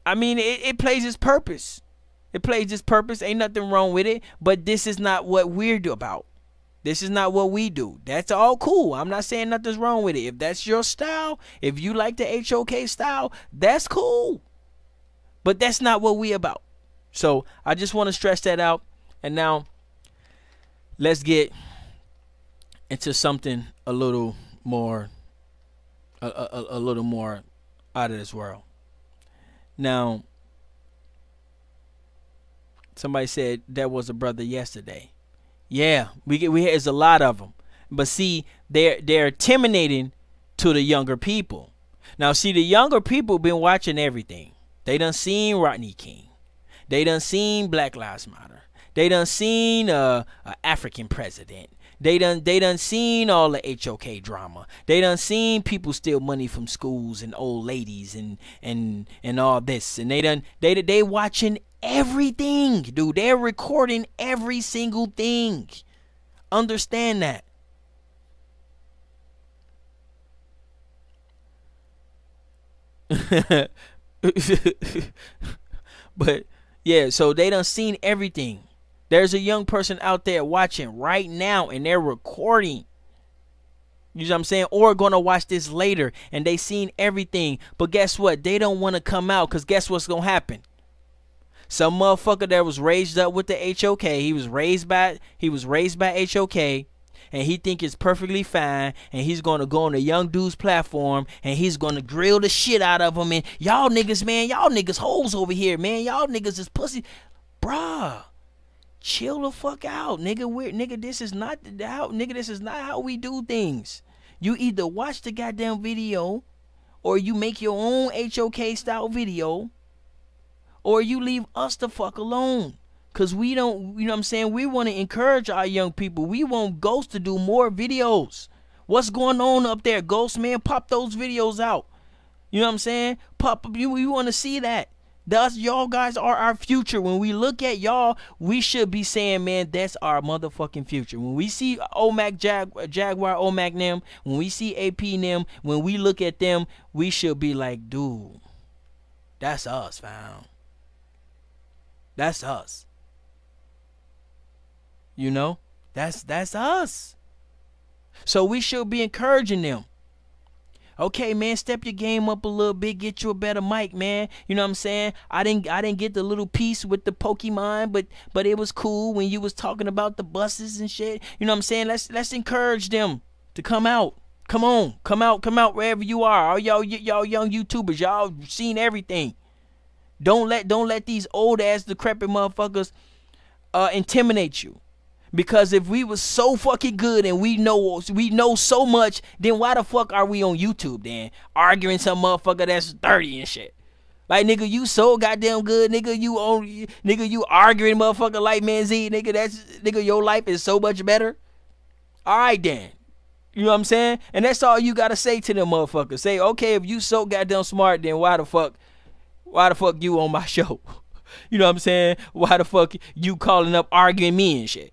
I mean, it plays its purpose. It plays its purpose. Ain't nothing wrong with it. But this is not what we're about. This is not what we do. That's all cool. I'm not saying nothing's wrong with it. If that's your style, if you like the HOK style, that's cool. But that's not what we about. So I just want to stress that out. And now let's get into something a little more a little more out of this world. Now, somebody said there was a brother yesterday. Yeah, there's a lot of them. But see, they're intimidating to the younger people. Now, see, the younger people been watching everything. They done seen Rodney King. They done seen Black Lives Matter. They done seen a African president. They done seen all the HOK drama. They done seen people steal money from schools and old ladies and all this. And they watching everything, dude. They're recording every single thing. Understand that. But yeah, so they done seen everything. There's a young person out there watching right now and they're recording. You know what I'm saying? Or gonna watch this later and they seen everything. But guess what? They don't want to come out, because guess what's gonna happen? Some motherfucker that was raised up with the HOK, he was raised by HOK, and he think it's perfectly fine, and he's gonna go on a young dude's platform and he's gonna grill the shit out of him. And y'all niggas, man, y'all niggas hoes over here, man. Y'all niggas is pussy. Bruh. Chill the fuck out, nigga. This is not how we do things. You either watch the goddamn video, or you make your own HOK style video, or you leave us the fuck alone. Cause we don't, you know what I'm saying? We want to encourage our young people. We want Ghost to do more videos. What's going on up there, Ghost, man? Pop those videos out. You know what I'm saying? We want to see that. Thus, y'all guys are our future. When we look at y'all, we should be saying, man, that's our motherfucking future. When we see Omac, Jaguar, Omac, them, when we see AP, them, when we look at them, we should be like, dude, that's us, fam. That's us. You know? That's us. So we should be encouraging them. Okay, man, step your game up a little bit, get you a better mic, man. You know what I'm saying? I didn't get the little piece with the Pokemon, but it was cool when you was talking about the buses and shit. You know what I'm saying? Let's encourage them to come out. Come on, come out wherever you are. All y'all young YouTubers, y'all seen everything. Don't let these old ass decrepit motherfuckers intimidate you. Because if we was so fucking good and we know so much, then why the fuck are we on YouTube then? Arguing some motherfucker that's 30 and shit. Like, nigga, you so goddamn good, nigga, you arguing motherfucker like Man Z, nigga, your life is so much better. Alright then. You know what I'm saying? And that's all you gotta say to them motherfuckers. Say, okay, if you so goddamn smart, then why the fuck you on my show? You know what I'm saying? Why the fuck you calling up arguing me and shit?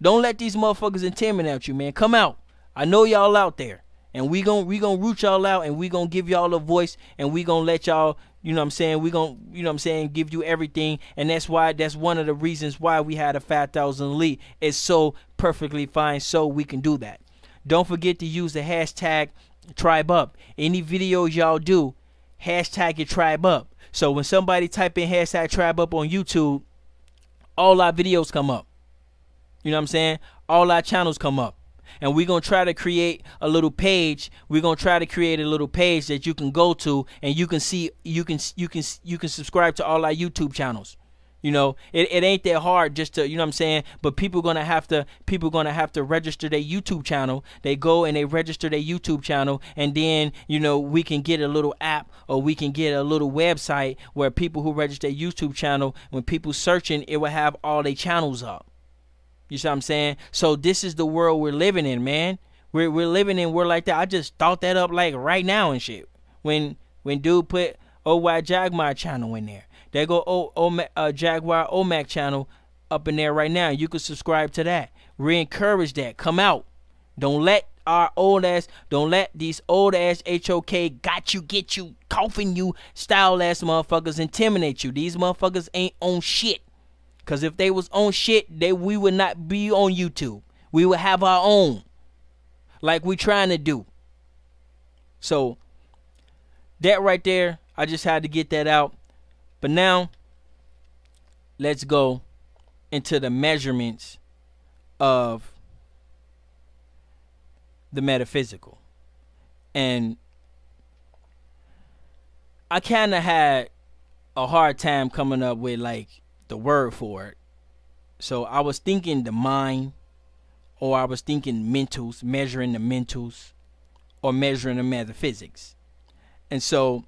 Don't let these motherfuckers intimidate you, man. Come out. I know y'all out there. And we gon' root y'all out, and we gonna give y'all a voice, and we gonna let y'all, you know what I'm saying, we gonna, you know what I'm saying, give you everything. And that's one of the reasons why we had a 5,000 elite. It's so perfectly fine, so we can do that. Don't forget to use the hashtag #TribeUp. Any videos y'all do, hashtag your tribe up. So when somebody type in hashtag #TribeUp on YouTube, all our videos come up. You know what I'm saying? All our channels come up. And we're going to try to create a little page. We're going to try to create a little page that you can go to, and you can see, you can subscribe to all our YouTube channels. You know, it ain't that hard just to, you know what I'm saying? But people gonna have to register their YouTube channel. They go and they register their YouTube channel, and then, you know, we can get a little app, or we can get a little website where people who register their YouTube channel, when people searching, it will have all their channels up. You see what I'm saying? So this is the world we're living in, man. We're living in world like that. I just thought that up like right now and shit. When dude put OY Jaguar channel in there. They go Jaguar Omac channel up in there right now. You can subscribe to that. We encourage that. Come out. Don't let our old ass, don't let these old ass HOK got you, get you, coughing you style ass motherfuckers intimidate you. These motherfuckers ain't on shit. Cause if they was on shit, we would not be on YouTube. We would have our own, like we trying to do. So that right there, I just had to get that out. But now let's go into the measurements of the metaphysical. And I kind of had a hard time coming up with like the word for it. So I was thinking the mind, or I was thinking mentals, measuring the mentals, or measuring the metaphysics. And so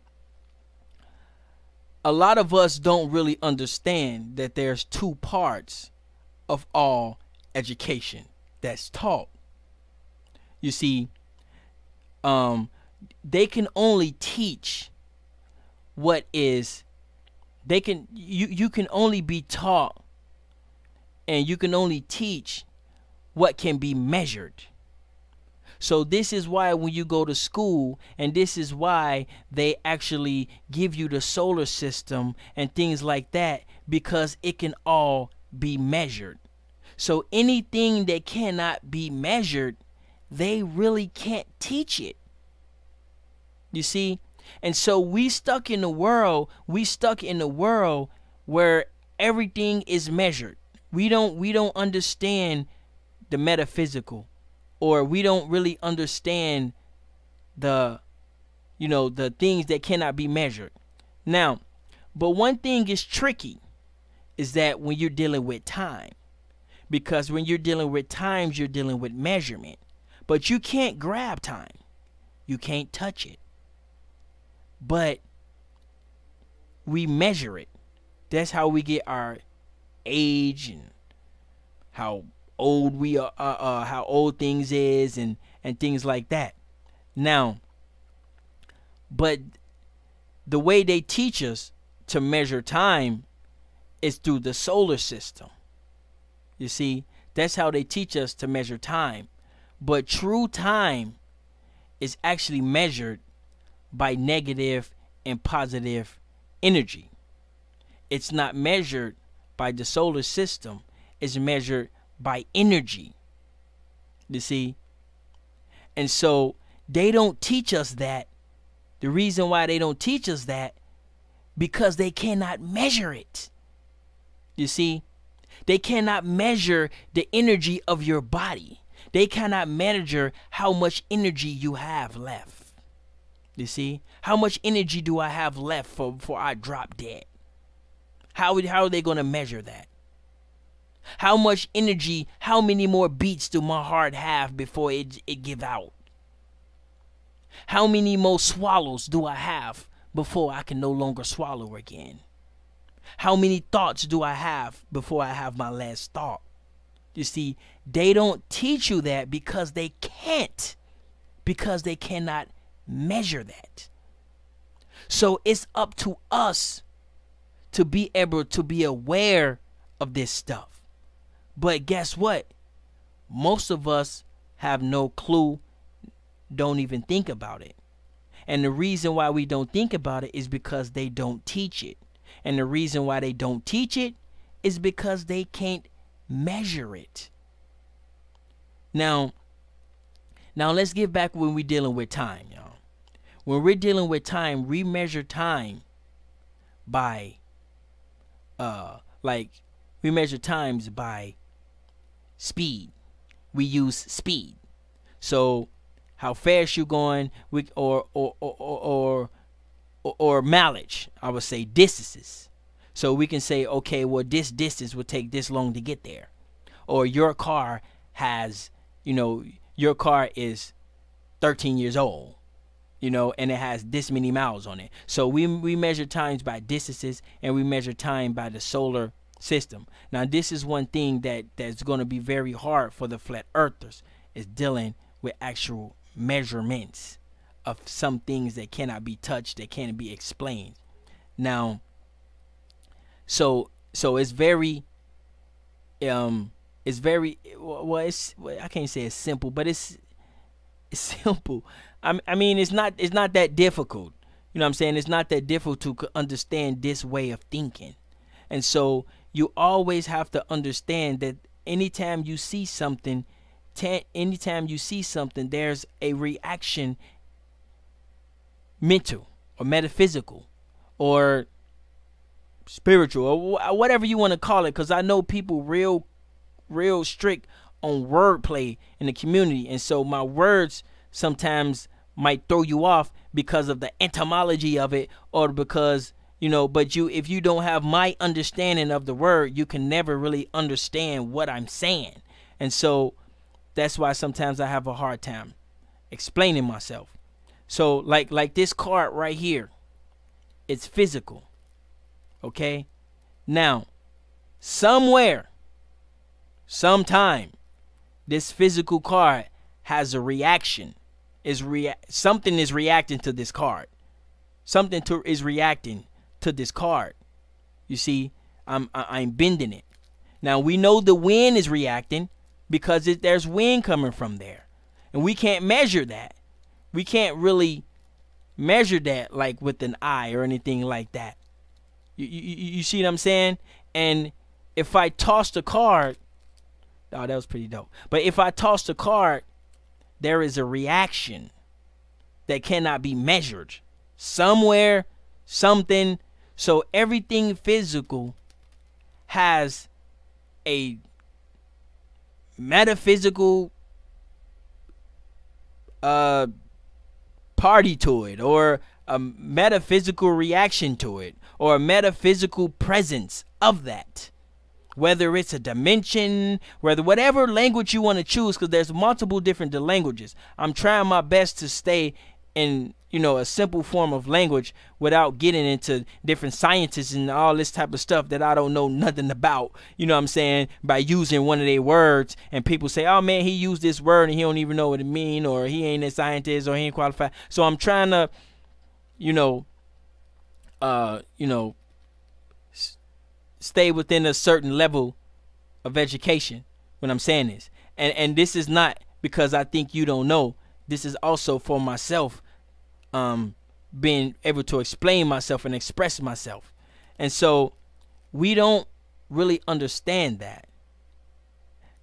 a lot of us don't really understand that there's two parts of all education that's taught. You see, they can only teach what is, you can only be taught, and you can only teach what can be measured. So this is why when you go to school, and this is why they actually give you the solar system and things like that, because it can all be measured. So anything that cannot be measured, they really can't teach it. You see? And so we stuck in the world where everything is measured. We don't understand the metaphysical, or we don't really understand the things that cannot be measured. Now, but one thing is tricky is that when you're dealing with time, because when you're dealing with times, you're dealing with measurement. But you can't grab time. You can't touch it. But we measure it. That's how we get our age and how old we are, how old things is, and things like that. Now, but the way they teach us to measure time is through the solar system. You see, that's how they teach us to measure time. But true time is actually measured by negative and positive energy. It's not measured by the solar system. It's measured by energy. You see? And so they don't teach us that. The reason why they don't teach us that, because they cannot measure it. You see? They cannot measure the energy of your body. They cannot measure how much energy you have left. You see? How much energy do I have left before I drop dead? How are they going to measure that? How much energy, how many more beats do my heart have before it give out? How many more swallows do I have before I can no longer swallow again? How many thoughts do I have before I have my last thought? You see, they don't teach you that because they can't. Because they cannot measure that. So it's up to us to be able to be aware of this stuff. But guess what? Most of us have no clue, don't even think about it. And the reason why we don't think about it is because they don't teach it. And the reason why they don't teach it is because they can't measure it. Now let's get back when we're dealing with time, y'all. When we're dealing with time, we measure time by we measure times by speed. We use speed. So how fast you going, or mileage, I would say distances. So we can say, okay, well, this distance would take this long to get there. Or your car has, your car is 13 years old, and it has this many miles on it. So we measure times by distances, and we measure time by the solar system. Now, this is one thing that's going to be very hard for the flat earthers, is dealing with actual measurements of some things that cannot be touched, that can't be explained. Now, so it's very I can't say it's simple, but It's simple. I mean, it's not that difficult. You know what I'm saying? It's not that difficult to understand this way of thinking. And so you always have to understand that anytime you see something, there's a reaction, mental or metaphysical or spiritual or whatever you want to call it, because I know people real strict on wordplay in the community, and so my words sometimes might throw you off because of the etymology of it, or because, you know, but if you don't have my understanding of the word, you can never really understand what I'm saying. And so that's why sometimes I have a hard time explaining myself. So like this card right here, it's physical. Okay? Now, somewhere, sometime, this physical card has a reaction. Something is reacting to this card. Something is reacting to this card. You see, I'm bending it. Now we know the wind is reacting because there's wind coming from there, and we can't measure that. We can't really measure that like with an eye or anything like that. You see what I'm saying? And if I toss the card, oh, that was pretty dope. But if I toss the card, there is a reaction that cannot be measured. Somewhere, something. So everything physical has a metaphysical party to it, or a metaphysical reaction to it, or a metaphysical presence of that. Whether it's a dimension, whatever language you want to choose, because there's multiple different languages. I'm trying my best to stay in, you know, a simple form of language without getting into different sciences and all this type of stuff that I don't know nothing about. You know what I'm saying? By using one of their words, and people say, oh man, he used this word and he don't even know what it mean, or he ain't a scientist, or he ain't qualified. So I'm trying to, stay within a certain level of education when I'm saying this. And this is not because I think you don't know. This is also for myself, being able to explain myself and express myself. And so we don't really understand that.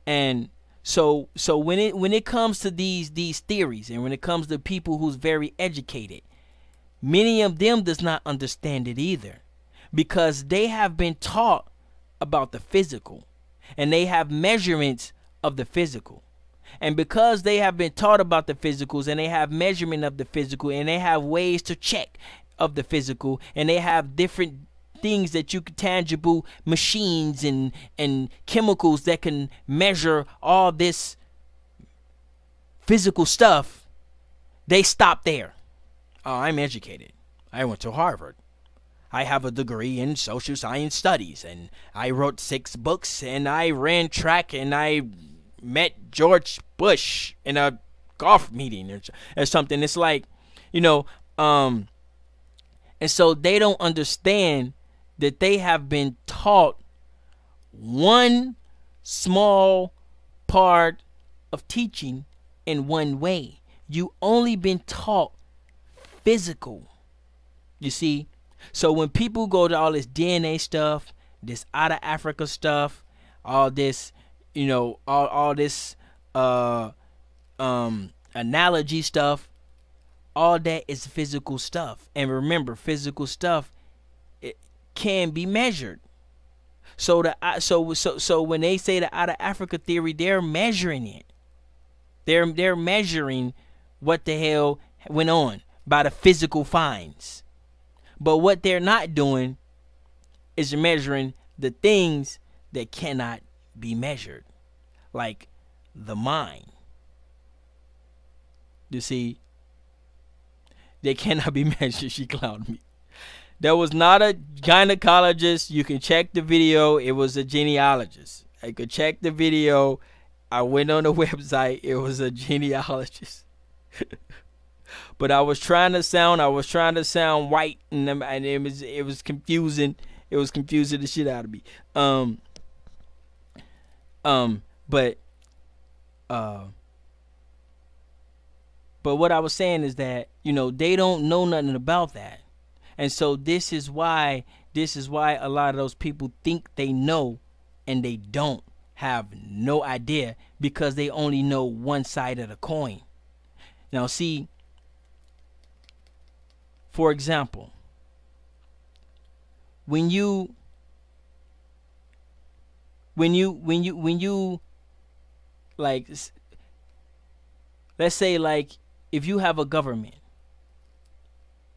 And so when it comes to these theories, and when it comes to people who's very educated, many of them does not understand it either, because they have been taught about the physical, and they have measurements of the physical. And because they have been taught about the physicals, and they have measurement of the physical, and they have ways to check of the physical, and they have different things that you can, tangible machines and chemicals that can measure all this physical stuff, they stop there. Oh, I'm educated. I went to Harvard. I have a degree in social science studies, and I wrote 6 books, and I ran track, and I met George Bush in a golf meeting or something. It's like, and so they don't understand that they have been taught one small part of teaching in one way. You only been taught physical. You see? So when people go to all this DNA stuff, this out of Africa stuff, all this, all this analogy stuff, all that is physical stuff. And remember, physical stuff, it can be measured. So so when they say the out of Africa theory, they're measuring it. They're measuring what the hell went on by the physical finds. But what they're not doing is measuring the things that cannot be measured, like the mind. You see, they cannot be measured. She clowned me. There was not a gynecologist. You can check the video. It was a genealogist. I could check the video. I went on the website. It was a genealogist. But I was trying to sound white, and it was confusing. It was confusing the shit out of me. But what I was saying is that, you know, they don't know nothing about that. And so this is why a lot of those people think they know, and they don't have no idea, because they only know one side of the coin. Now see, for example, when you like, let's say, like, if you have a government,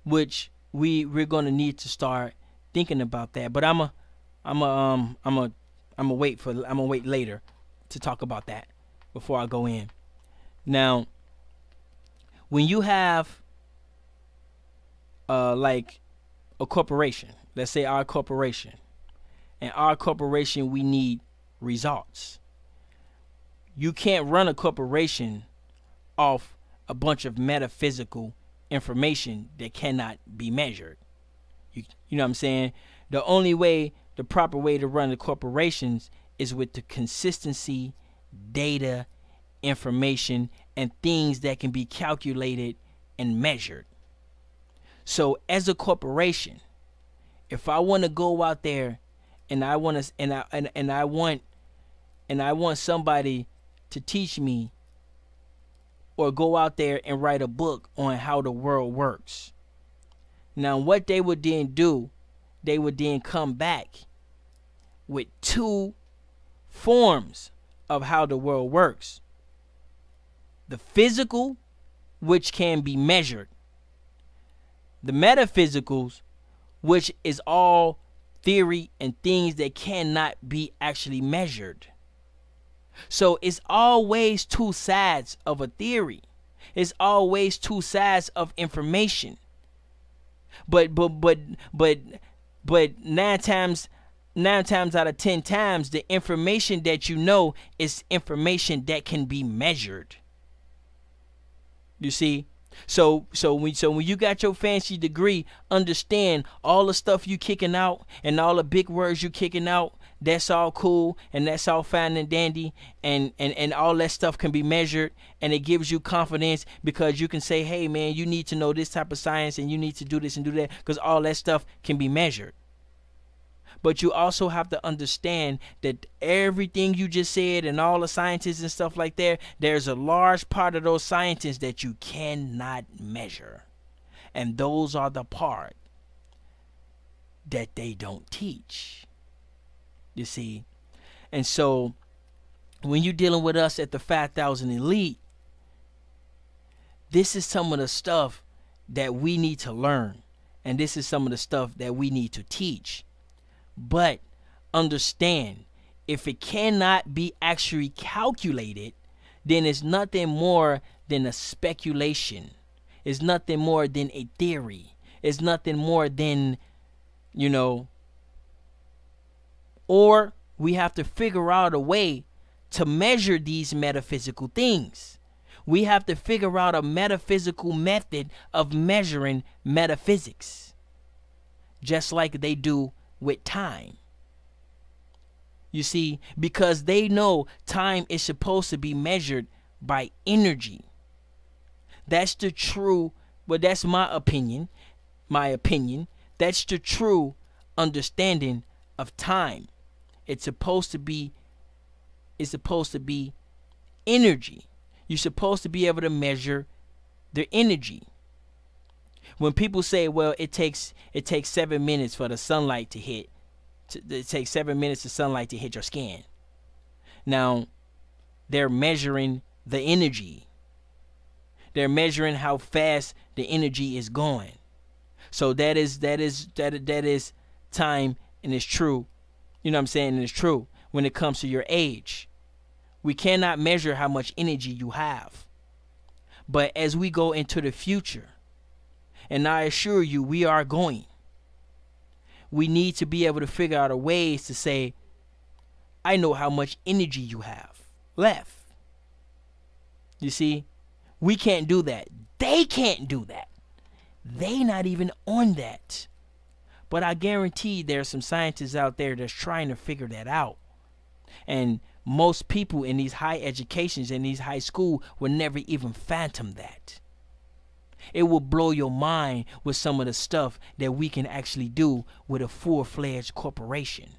which we're going to need to start thinking about that, but I'm gonna wait later to talk about that before I go in. Now, when you have like a corporation, let's say our corporation, and our corporation, we need results. You can't run a corporation off a bunch of metaphysical information that cannot be measured. You know what I'm saying? The proper way to run the corporations is with the consistency, data, information, and things that can be calculated and measured. So as a corporation, if I want to go out there and I want somebody to teach me, or go out there and write a book on how the world works. Now, what they would then do, they would then come back with two forms of how the world works. The physical, which can be measured. The metaphysicals, which is all theory and things that cannot be actually measured. So it's always two sides of a theory. It's always two sides of information. But nine times out of 10 times, the information that you know is information that can be measured. You see? So when you got your fancy degree, understand all the stuff you kicking out and all the big words you kicking out, that's all cool and that's all fine and dandy, and all that stuff can be measured, and it gives you confidence, because you can say, hey man, you need to know this type of science and you need to do this and do that, because all that stuff can be measured. But you also have to understand that everything you just said and all the scientists and stuff like that, there's a large part of those scientists that you cannot measure. And those are the part that they don't teach. You see? And so when you're dealing with us at the 5,000 Elite, this is some of the stuff that we need to learn. And this is some of the stuff that we need to teach. But understand, if it cannot be actually calculated, then it's nothing more than a speculation. It's nothing more than a theory. It's nothing more than, you know, or we have to figure out a way to measure these metaphysical things. We have to figure out a metaphysical method of measuring metaphysics, just like they do with time. You see, because they know time is supposed to be measured by energy. That's the true, well, that's my opinion. That's the true understanding of time. It's supposed to be energy. You're supposed to be able to measure the energy. When people say, well, it takes 7 minutes for the sunlight to hit, it takes 7 minutes of sunlight to hit your skin. Now, they're measuring the energy. They're measuring how fast the energy is going. So that is time, and it's true. You know what I'm saying? And it's true when it comes to your age. We cannot measure how much energy you have. But as we go into the future, and I assure you we are going, we need to be able to figure out a ways to say, I know how much energy you have left. You see, we can't do that. They can't do that. They not even on that. But I guarantee there's some scientists out there that's trying to figure that out. And most people in these high educations, in these high school, will never even fathom that. It will blow your mind with some of the stuff that we can actually do with a full-fledged corporation.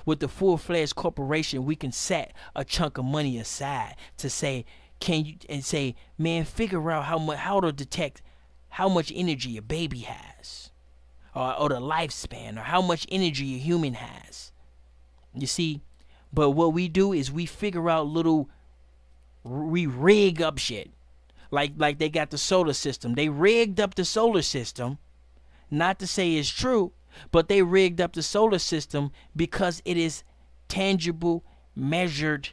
With the full-fledged corporation, we can set a chunk of money aside to say, man, figure out how to detect how much energy a baby has, or the lifespan, or how much energy a human has. You see, but what we do is we figure out we rig up shit. Like they got the solar system. They rigged up the solar system, not to say it's true, but they rigged up the solar system because it is tangible, measured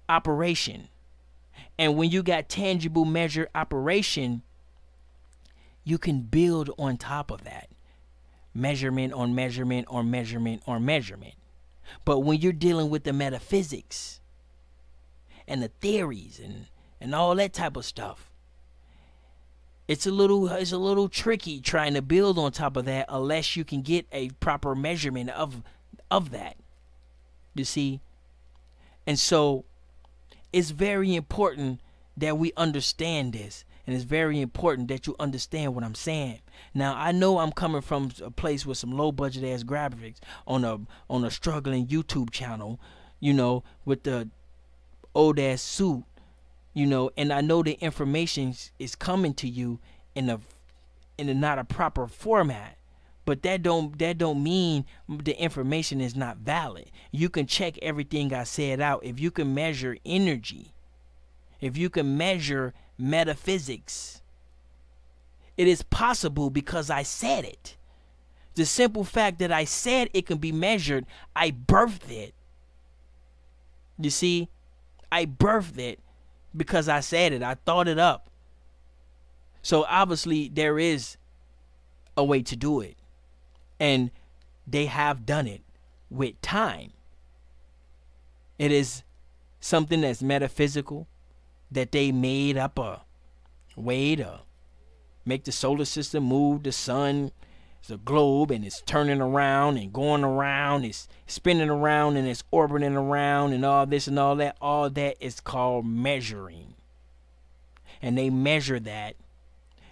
operation. And when you got tangible, measured operation, you can build on top of that. Measurement on measurement on measurement on measurement. But when you're dealing with the metaphysics and the theories and all that type of stuff, it's a little tricky trying to build on top of that unless you can get a proper measurement of that. You see? And so it's very important that we understand this. And it's very important that you understand what I'm saying. Now, I know I'm coming from a place with some low budget ass graphics on a struggling YouTube channel, with the old ass suit, and I know the information is coming to you in a not a proper format. But that don't mean the information is not valid. You can check everything I said out. If you can measure energy, if you can measure metaphysics, it is possible because I said it. The simple fact that I said it can be measured, I birthed it. You see, I birthed it because I said it. I thought it up. So obviously there is a way to do it. And they have done it with time. It is something that's metaphysical, that they made up a way to make the solar system move. The sun is a globe and it's turning around and going around. It's spinning around and it's orbiting around and all this and all that. All that is called measuring. And they measure that.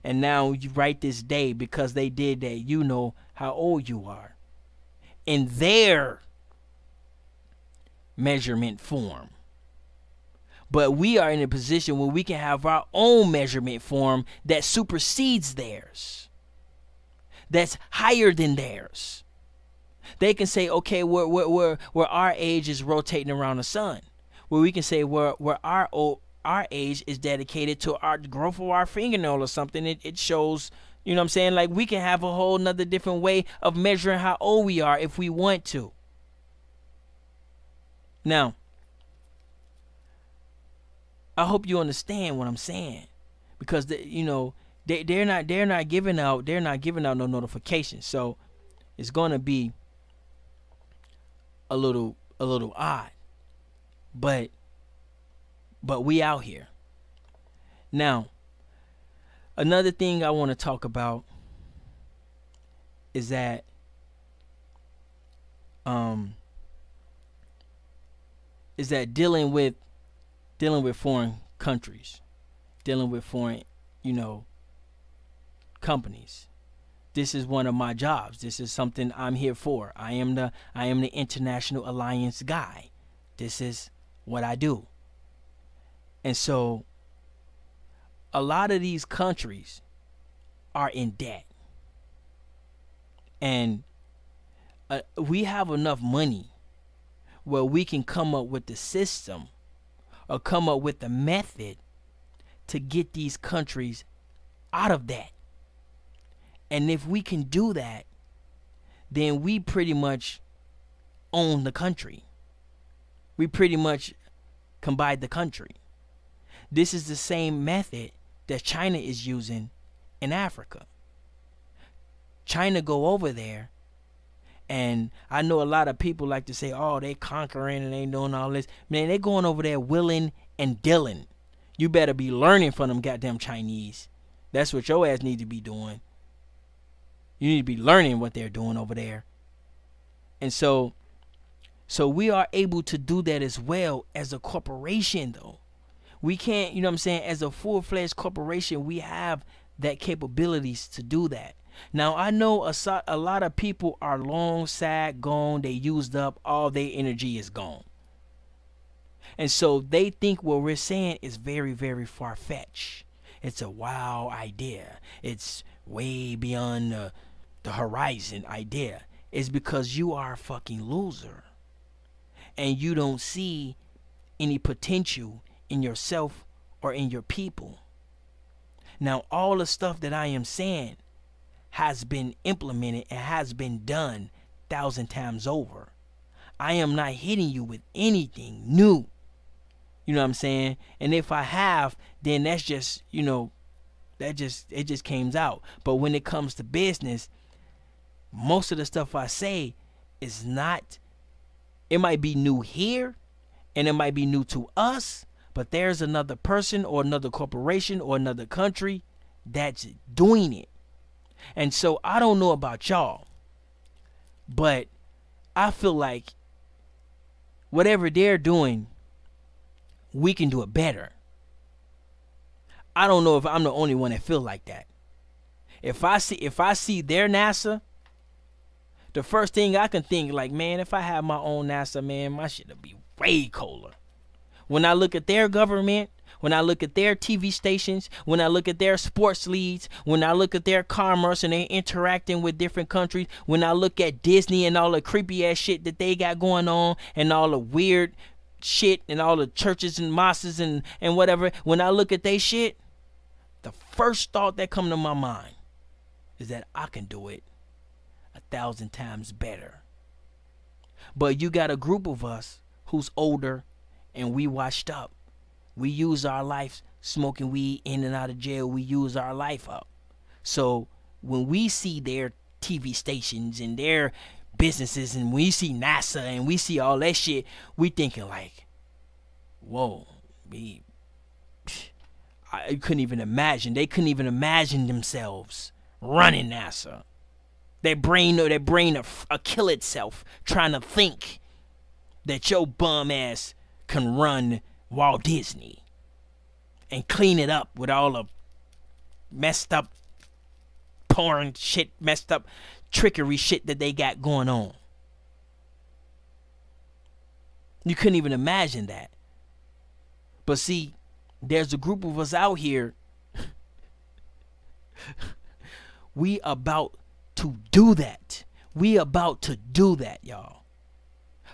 And now you write this day because they did that. You know how old you are. In their measurement form. But we are in a position where we can have our own measurement form that supersedes theirs. That's higher than theirs. They can say, okay, where our age is rotating around the sun. Where we can say where our age is dedicated to our growth of our fingernail or something. It shows, you know what I'm saying? Like we can have a whole nother different way of measuring how old we are if we want to. Now, I hope you understand what I'm saying, because they're not giving out no notifications, so it's gonna be a little odd, but we out here. Now, another thing I want to talk about is that dealing with foreign countries, dealing with foreign, companies. This is one of my jobs. This is something I'm here for. I am the international alliance guy. This is what I do. And so a lot of these countries are in debt. And we have enough money where we can come up with the system or come up with the method to get these countries out of that. And if we can do that, then we pretty much own the country. We pretty much can buy the country. This is the same method that China is using in Africa. China go over there, and I know a lot of people like to say, oh, they conquering and they doing all this. Man, they going over there willing and dealing. You better be learning from them goddamn Chinese. That's what your ass need to be doing. You need to be learning what they're doing over there. And so we are able to do that as well as a corporation, though. We can't, as a full-fledged corporation, we have that capabilities to do that. Now I know a lot of people are long, sad, gone. They used up all their energy is gone, and so they think what we're saying is very, very far-fetched. It's a wow idea. It's way beyond the horizon idea. It's because you are a fucking loser, and you don't see any potential in yourself or in your people. Now all the stuff that I am saying has been implemented and has been done 1,000 times over. I am not hitting you with anything new. You know what I'm saying? And if I have, then that's just, you know, it just came out. But when it comes to business, most of the stuff I say is not, it might be new here and it might be new to us, but there's another person or another corporation or another country that's doing it. And so I don't know about y'all, but I feel like whatever they're doing, we can do it better. I don't know if I'm the only one that feel like that. If I see their NASA, the first thing I can think, like, man, if I have my own NASA, man, my shit would be way colder. When I look at their government, when I look at their TV stations, when I look at their sports leads, when I look at their commerce and they interacting with different countries, when I look at Disney and all the creepy ass shit that they got going on and all the weird shit and all the churches and mosques and whatever, when I look at they shit, the first thought that come to my mind is that I can do it 1,000 times better. But you got a group of us who's older and we washed up. We use our life smoking weed in and out of jail. We use our life up. So when we see their TV stations and their businesses and we see NASA and we see all that shit, we thinking like, whoa, I couldn't even imagine. They couldn't even imagine themselves running NASA. Their brain will kill itself trying to think that your bum ass can run Walt Disney and clean it up with all the messed up porn shit, messed up trickery shit that they got going on. You couldn't even imagine that. But see, there's a group of us out here. We about to do that. We about to do that, y'all.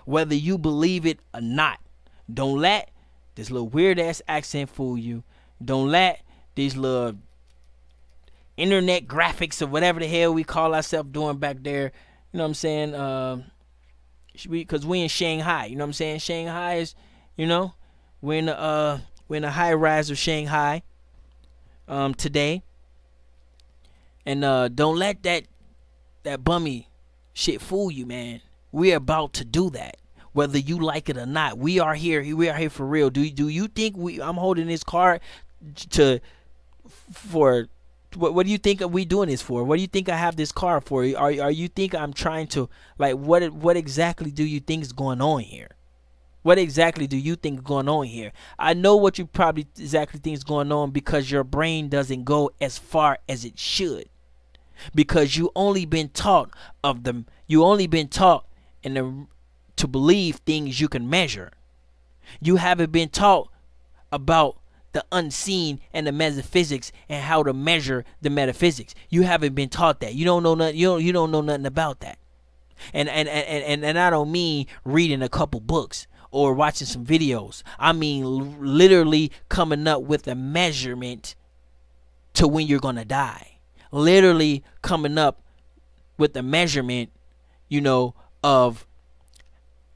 Whether you believe it or not. Don't let this little weird ass accent fool you. Don't let these little internet graphics or whatever the hell we call ourselves doing back there. You know what I'm saying? Because we in Shanghai. You know what I'm saying? Shanghai is, you know, we're in the high rise of Shanghai today. And don't let that bummy shit fool you, man. We're about to do that. Whether you like it or not, we are here. We are here for real. Do you think I'm holding this card for what do you think we doing this for? What do you think I have this card for? Are you think I'm trying to, like, what exactly do you think is going on here? What exactly do you think is going on here? I know what you probably exactly think is going on because your brain doesn't go as far as it should. Because you only been taught to believe things you can measure. You haven't been taught about the unseen and the metaphysics and how to measure the metaphysics. You haven't been taught that. You don't know nothing. You don't know nothing about that. And I don't mean reading a couple books or watching some videos. I mean literally coming up with a measurement to when you're gonna die. Literally coming up with a measurement, you know, of,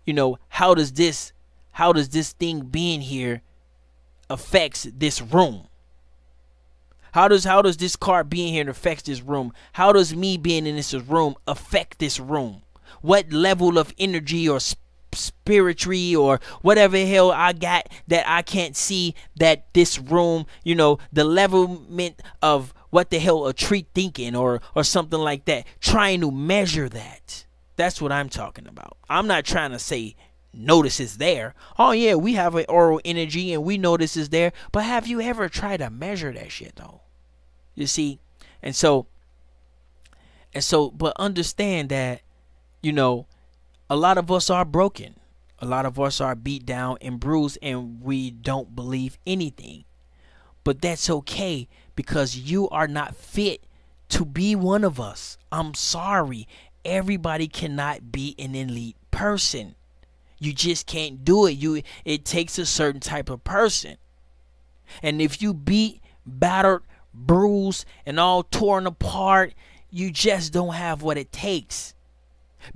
you know, how does this thing being here affects this room? How does this car being here affects this room? How does me being in this room affect this room? What level of energy or spiritry or whatever the hell I got that I can't see that this room, you know, the levelment of what the hell a tree thinking or something like that, trying to measure that. That's what I'm talking about. I'm not trying to say notice is there. Oh yeah, we have an oral energy and we know this is there. But have you ever tried to measure that shit though? You see? And so, but understand that, you know, a lot of us are broken. A lot of us are beat down and bruised, and we don't believe anything. But that's okay, because you are not fit to be one of us. I'm sorry. Everybody cannot be an elite person. You just can't do it. It takes a certain type of person. And if you beat, battered, bruised, and all torn apart, you just don't have what it takes.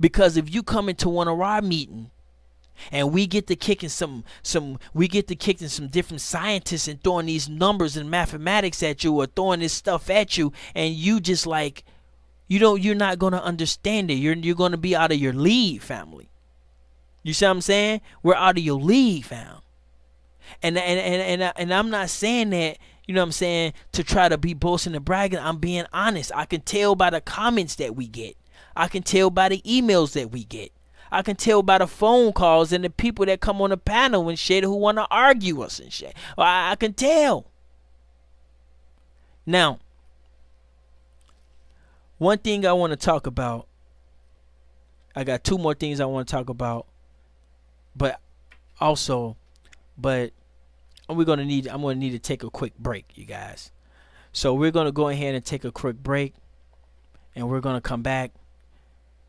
Because if you come into one of our meetings and we get to kicking some different scientists and throwing these numbers and mathematics at you, or throwing this stuff at you, and you just like, you're not gonna understand it. You're gonna be out of your league, family. You see what I'm saying? We're out of your league, fam. And I'm not saying that, you know what I'm saying, to try to be boasting and bragging. I'm being honest. I can tell by the comments that we get. I can tell by the emails that we get. I can tell by the phone calls and the people that come on the panel and shit who want to argue us and shit. I can tell. Now, one thing I want to talk about. I got two more things I want to talk about. But I'm gonna need to take a quick break, you guys. So we're gonna go ahead and take a quick break, and we're gonna come back,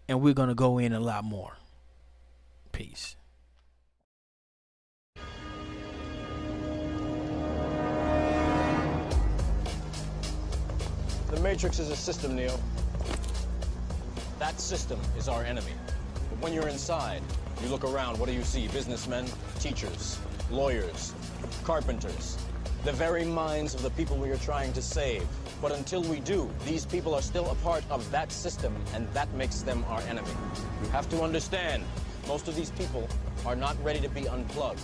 and we're gonna go in a lot more. Peace. The Matrix is a system, Neo. That system is our enemy. But when you're inside, you look around, what do you see? Businessmen, teachers, lawyers, carpenters, the very minds of the people we are trying to save. But until we do, these people are still a part of that system, and that makes them our enemy. You have to understand, most of these people are not ready to be unplugged.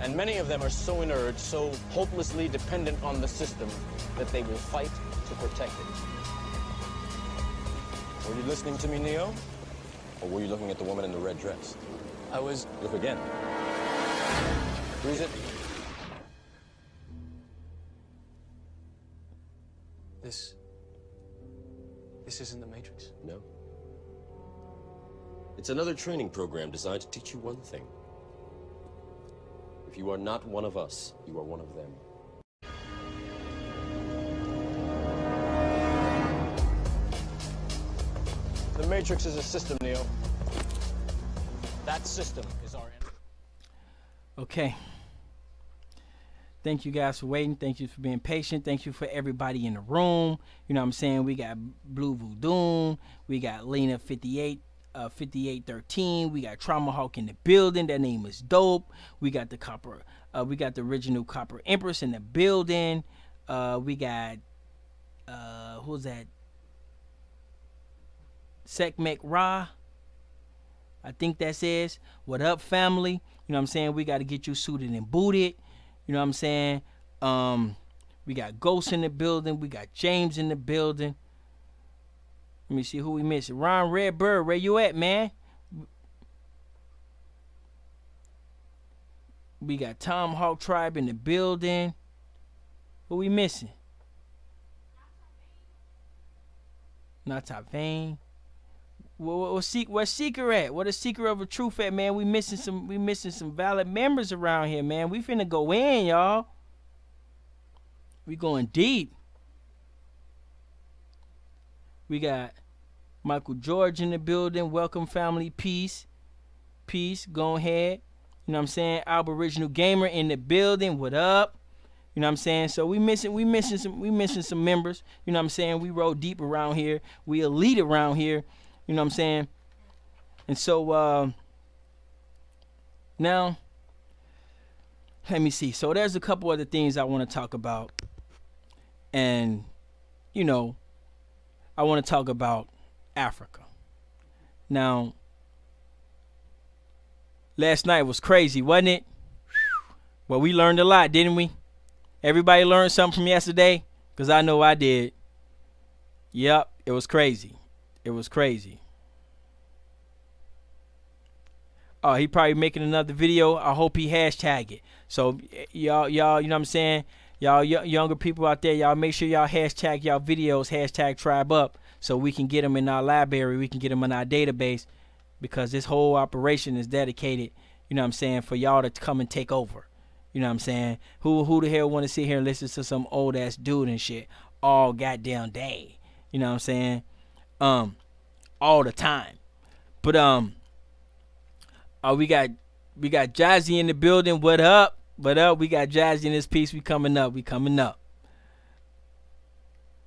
And many of them are so inert, so hopelessly dependent on the system, that they will fight to protect it. Were you listening to me, Neo? Or were you looking at the woman in the red dress? I was... Look again. Who's it? This isn't the Matrix. No. It's another training program designed to teach you one thing. If you are not one of us, you are one of them. The Matrix is a system, Neo. That system is our enemy. Okay. Thank you guys for waiting. Thank you for being patient. Thank you for everybody in the room. You know what I'm saying? We got Blue Voodoo. We got Lena 5813. We got Trauma Hawk in the building. That name is dope. We got the original Copper Empress in the building. We got who's that? Sekmek Ra. I think that says, what up, family? You know what I'm saying? We got to get you suited and booted. You know what I'm saying? We got Ghost in the building. We got James in the building. Let me see who we missing. Ron Redbird, where you at, man? We got Tom Hawk Tribe in the building. Who we missing? Not Top Vein. Where's Seeker at? What is Seeker of a Truth at, man? We missing some valid members around here, man. We finna go in, y'all. We going deep. We got Michael George in the building. Welcome, family. Peace. Peace. Go ahead. You know what I'm saying? Aboriginal Gamer in the building. What up? You know what I'm saying? So we missing some members. You know what I'm saying? We roll deep around here. We elite around here. You know what I'm saying? And so now let me see. So there's a couple other things I want to talk about. And you know, I want to talk about Africa. Now, last night was crazy, wasn't it? Well, we learned a lot, didn't we? Everybody learned something from yesterday? Because I know I did. Yep, it was crazy. It was crazy. Oh, he probably making another video. I hope he hashtag it. So y'all, you know what I'm saying? Y'all younger people out there, y'all make sure y'all hashtag y'all videos, hashtag tribe up, so we can get them in our library, we can get them in our database, because this whole operation is dedicated, you know what I'm saying, for y'all to come and take over. You know what I'm saying? Who the hell want to sit here and listen to some old ass dude and shit all goddamn day? You know what I'm saying? All the time. But we got Jazzy in the building. What up? What up? We got Jazzy in this piece. We coming up. We coming up.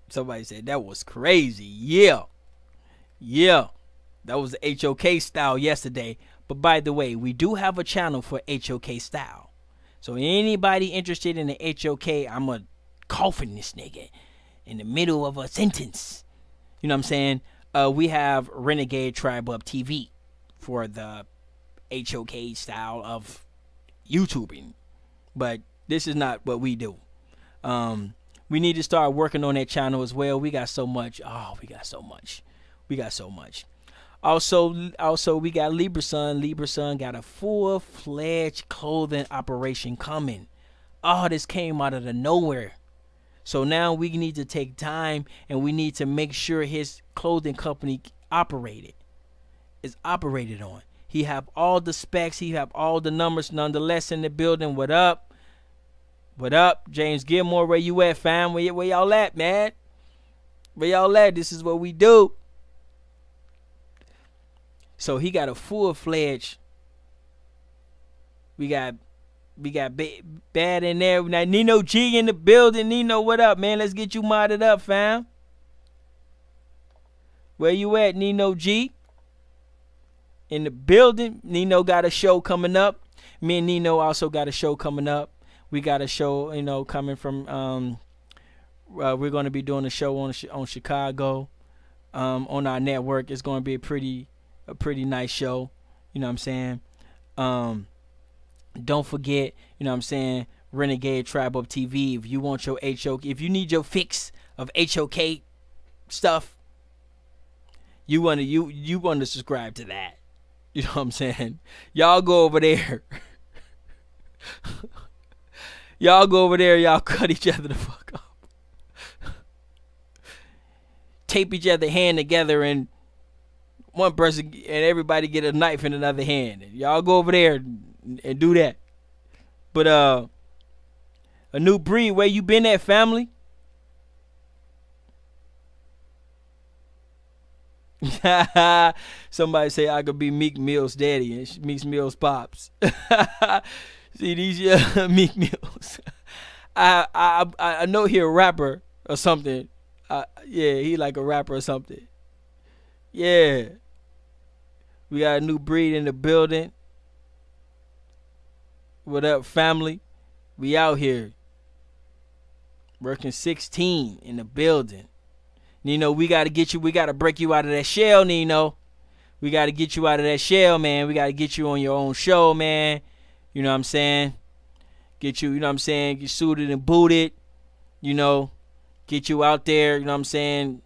Somebody said that was crazy. Yeah. Yeah. That was the HOK style yesterday. But by the way, we do have a channel for HOK style. So anybody interested in the HOK, I'm going to coughin this nigga in the middle of a sentence. You know what I'm saying? We have Renegade Tribe Up TV for the HOK style of YouTubing. But this is not what we do. We need to start working on that channel as well. We got so much. Oh, we got so much. We got so much. Also, we got Libra-Sun. Libra-Sun got a full-fledged clothing operation coming. Oh, this came out of the nowhere. So now we need to take time and we need to make sure his clothing company is operated on. He have all the specs. He have all the numbers nonetheless in the building. What up? What up? James Gilmore, where you at, fam? Where y'all at, man? Where y'all at? This is what we do. So he got a full-fledged. We got Bad in there. Now Nino G in the building. Nino, what up, man? Let's get you modded up, fam. Where you at, Nino G? In the building. Nino got a show coming up. Me and Nino also got a show coming up. We got a show, you know, coming from. We're going to be doing a show on Chicago, on our network. It's going to be a pretty nice show. You know what I'm saying? Don't forget, you know what I'm saying, Renegade Tribe Up TV. If you want your HOK, if you need your fix of HOK stuff, you want to subscribe to that. You know what I'm saying? Y'all go over there. Y'all go over there, y'all cut each other the fuck up. Tape each other hand together and one person and everybody get a knife in another hand. And y'all go over there and do that. But a new breed, where you been at, family? Somebody say I could be Meek Mill's daddy and Meek Mill's pops. See these Meek Mills. I know he a rapper or something. Yeah, he like a rapper or something. Yeah. We got a new breed in the building. What up, family? We out here. Working 16 in the building. Nino, we got to break you out of that shell, Nino. We got to get you out of that shell, man. We got to get you on your own show, man. You know what I'm saying? Get you, you know what I'm saying? Get suited and booted. You know, get you out there, you know what I'm saying?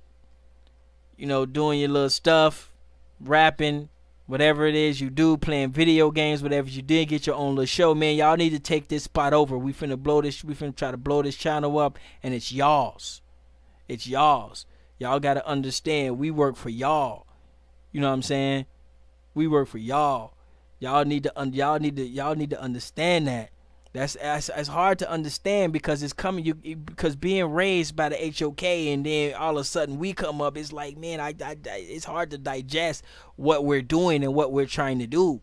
You know, doing your little stuff, rapping, whatever it is you do, playing video games, whatever you did, get your own little show, man. Y'all need to take this spot over. We finna try to blow this channel up, and it's y'all's. It's y'all's. Y'all gotta understand, we work for y'all. You know what I'm saying? We work for y'all. Y'all need to understand that. That's hard to understand because it's coming. Because being raised by the HOK and then all of a sudden we come up, it's like, man, it's hard to digest what we're doing and what we're trying to do.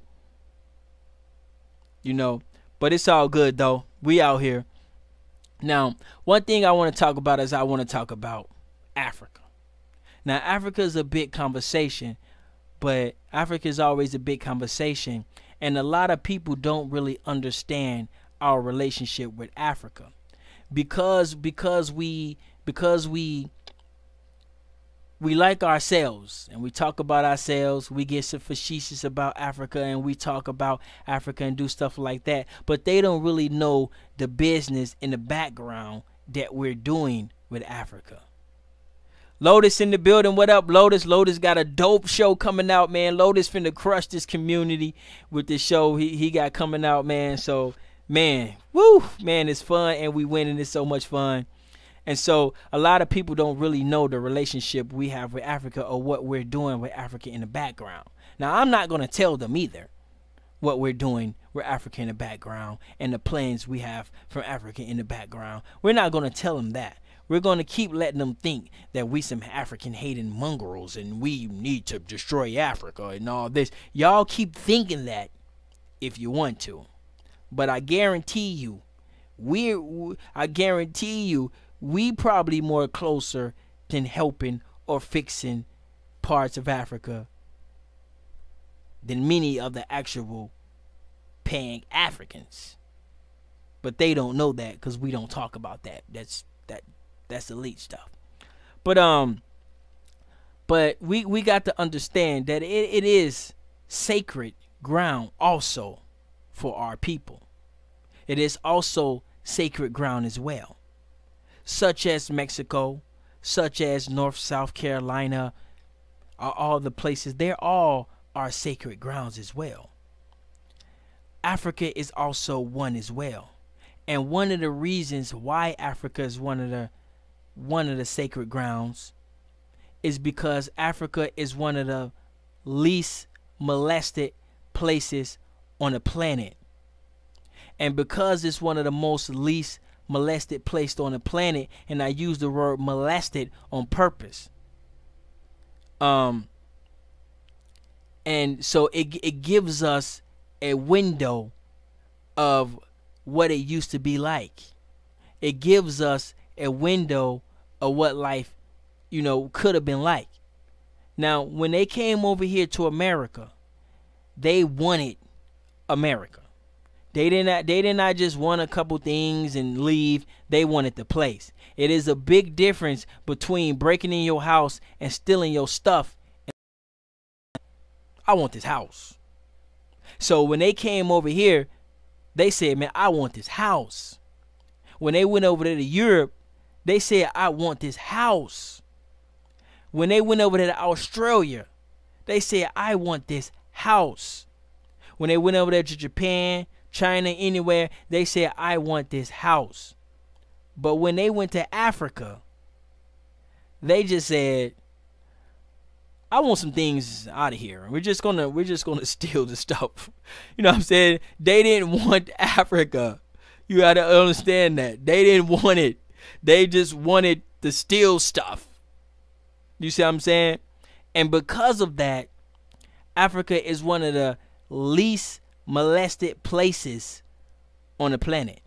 You know, but it's all good though. We out here. Now, one thing I want to talk about is I want to talk about Africa. Now, Africa is a big conversation, but Africa is always a big conversation, and a lot of people don't really understand our relationship with Africa because we like ourselves and we talk about ourselves. We get so facetious about Africa and we talk about Africa and do stuff like that, but they don't really know the business in the background that we're doing with Africa. Lotus in the building. What up, Lotus? Lotus got a dope show coming out, man. Lotus finna crush this community with this show he got coming out, man. So man, woo, man, it's fun, and we winning. It's so much fun. And so a lot of people don't really know the relationship we have with Africa or what we're doing with Africa in the background. Now, I'm not going to tell them either what we're doing with Africa in the background and the plans we have from Africa in the background. We're not going to tell them that. We're going to keep letting them think that we some African hating mongrels and we need to destroy Africa and all this. Y'all keep thinking that if you want to. But I guarantee you, we probably more closer than helping or fixing parts of Africa than many of the actual paying Africans. But they don't know that because we don't talk about that. That's elite stuff. But we got to understand that it is sacred ground also for our people. It is also sacred ground as well. Such as Mexico, such as North South Carolina, all the places, they're all our sacred grounds as well. Africa is also one as well. And one of the reasons why Africa is one of the sacred grounds is because Africa is one of the least molested places on the planet. And because it's one of the most least molested place on the planet, and I use the word molested on purpose, and so it gives us a window of what it used to be like. It gives us a window of what life, could have been like. Now, when they came over here to America, they wanted America. They did not just want a couple things and leave. They wanted the place. It is a big difference between breaking in your house and stealing your stuff. I want this house. So when they came over here, they said, man, I want this house. When they went over there to Europe, they said, I want this house. When they went over there to Australia, they said, I want this house. When they went over there to Japan, China, anywhere, they said, I want this house. But when they went to Africa, they just said, I want some things out of here. We're just gonna steal the stuff. You know what I'm saying? They didn't want Africa. You gotta understand that. They didn't want it. They just wanted to steal stuff. You see what I'm saying? And because of that, Africa is one of the least molested places on the planet.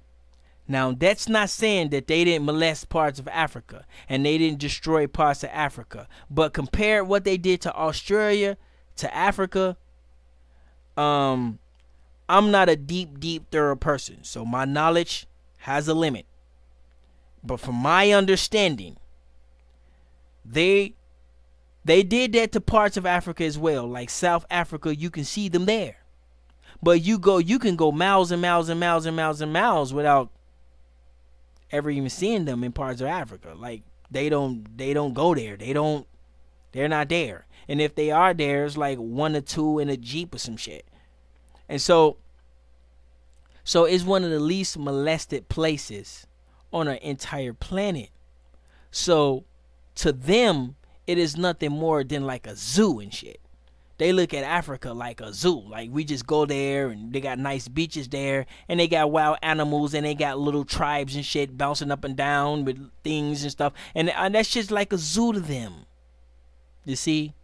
Now, that's not saying that they didn't molest parts of Africa and they didn't destroy parts of Africa. But compare what they did to Australia to Africa. I'm not a deep, thorough person, so my knowledge has a limit. But from my understanding, they did that to parts of Africa as well. Like South Africa, you can see them there. But you can go miles and miles and miles and miles and miles without ever even seeing them in parts of Africa. Like they don't go there. They're not there. And if they are there, it's like one or two in a Jeep or some shit. And so it's one of the least molested places on our entire planet. So to them, it is nothing more than like a zoo and shit. They look at Africa like a zoo. Like we just go there and they got nice beaches there and they got wild animals and they got little tribes and shit bouncing up and down with things and stuff. And that's just like a zoo to them. You see?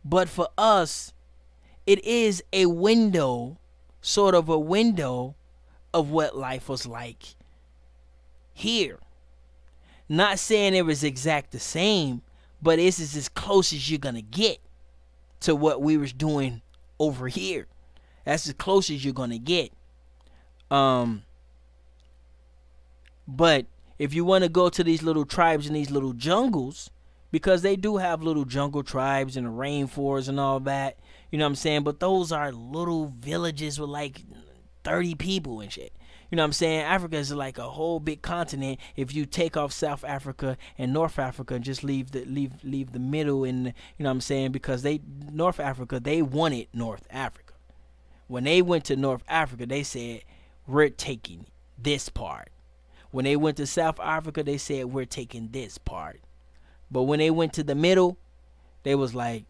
But for us, it is a window, sort of a window of what life was like here. Not saying it was exact the same, but this is as close as you're going to get to what we was doing over here. That's as close as you're going to get. But if you want to go to these little tribes and these little jungles, because they do have little jungle tribes in the rainforest and all that, you know what I'm saying? But those are little villages with like 30 people and shit. You know what I'm saying? Africa is like a whole big continent. If you take off South Africa and North Africa and just leave the middle, and you know what I'm saying? Because North Africa, they wanted North Africa. When they went to North Africa, they said, we're taking this part. When they went to South Africa, they said, we're taking this part. But when they went to the middle, they was like,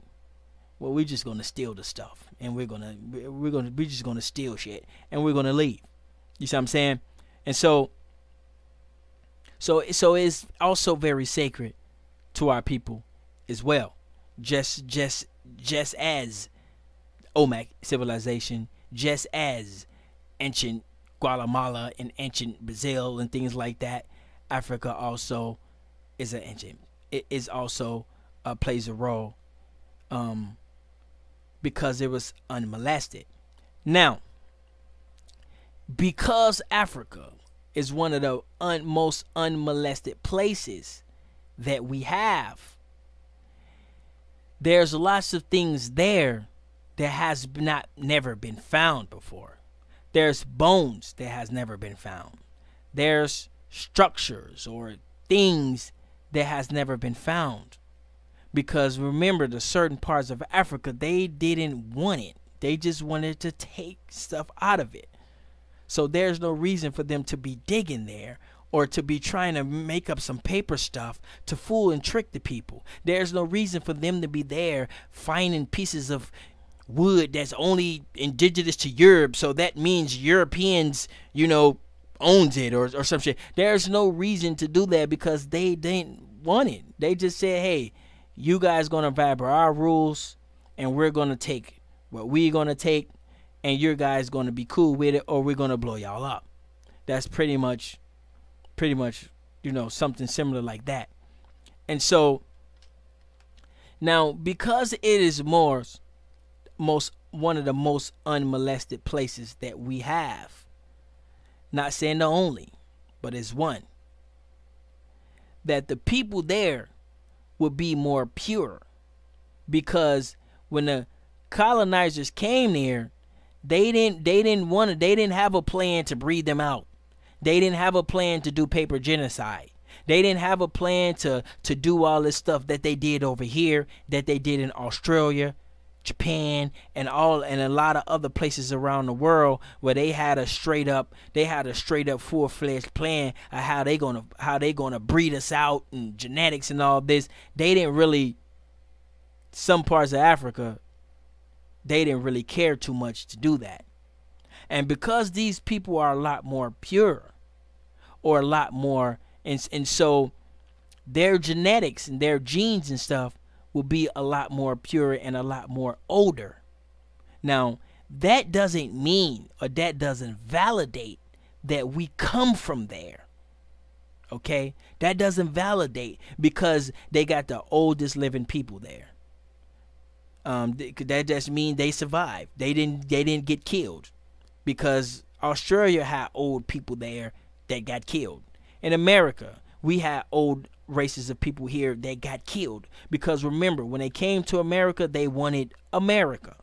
well, we're just gonna steal the stuff, and we're just gonna steal shit, and we're gonna leave. You see what I'm saying? And so it's also very sacred to our people as well. Just as Olmec civilization, just as ancient Guatemala and ancient Brazil and things like that, Africa also is an ancient. It is also plays a role because it was unmolested. Now, because Africa is one of the most unmolested places that we have, there's lots of things there that has never been found before. There's bones that has never been found. There's structures or things that has never been found. Because remember, the certain parts of Africa, they didn't want it. They just wanted to take stuff out of it. So there's no reason for them to be digging there or to be trying to make up some paper stuff to fool and trick the people. There's no reason for them to be there finding pieces of wood that's only indigenous to Europe, so that means Europeans, owns it or some shit. There's no reason to do that because they didn't want it. They just said, hey, you guys gonna vibe by our rules, and we're gonna take what we're gonna take, and your guys gonna be cool with it, or we're gonna blow y'all up. That's pretty much, something similar like that. And so now, because it is one of the most unmolested places that we have, not saying the only, but it's one, that the people there would be more pure, because when the colonizers came there, they didn't have a plan to breed them out. They didn't have a plan to do paper genocide. They didn't have a plan to do all this stuff that they did over here, that they did in Australia, Japan, and a lot of other places around the world, where they had a straight up full-fledged plan of how they gonna breed us out and genetics and all this. They didn't really, some parts of Africa, they didn't really care too much to do that. And because these people are a lot more pure, or a lot more, and so their genetics and their genes and stuff will be a lot more pure and a lot more older. Now, that doesn't mean, or that doesn't validate that we come from there. Okay? That doesn't validate, because they got the oldest living people there. That just means they survived. They didn't get killed, because Australia had old people there that got killed. In America, we had old races of people here that got killed, because remember, when they came to America, they wanted America.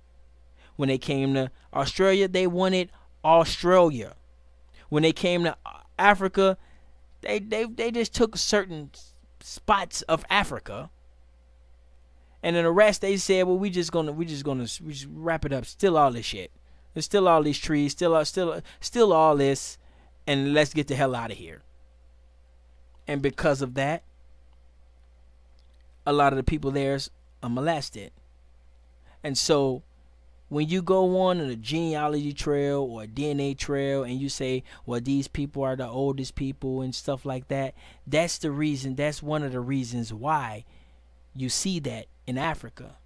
When they came to Australia, they wanted Australia. When they came to Africa, they just took certain spots of Africa, and then the rest they said, well, we just wrap it up, steal all this shit, there's still all these trees, still all this, and let's get the hell out of here. And because of that, a lot of the people there are molested. And so when you go on a genealogy trail or a DNA trail and you say, well, these people are the oldest people and stuff like that, that's one of the reasons why you see that in Africa.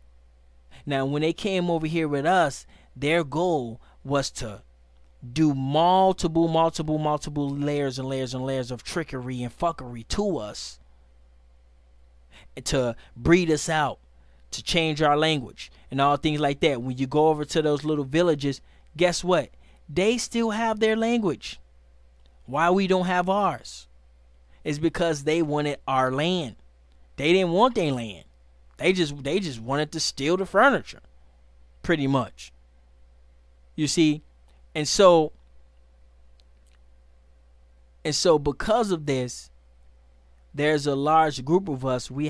Now, when they came over here with us, their goal was to do multiple layers and layers and layers of trickery and fuckery to us, to breed us out, to change our language and all things like that. When you go over to those little villages, guess what? They still have their language. Why we don't have ours? It's because they wanted our land. They didn't want their land. They just wanted to steal the furniture, pretty much. You see? And so because of this, there's a large group of us, we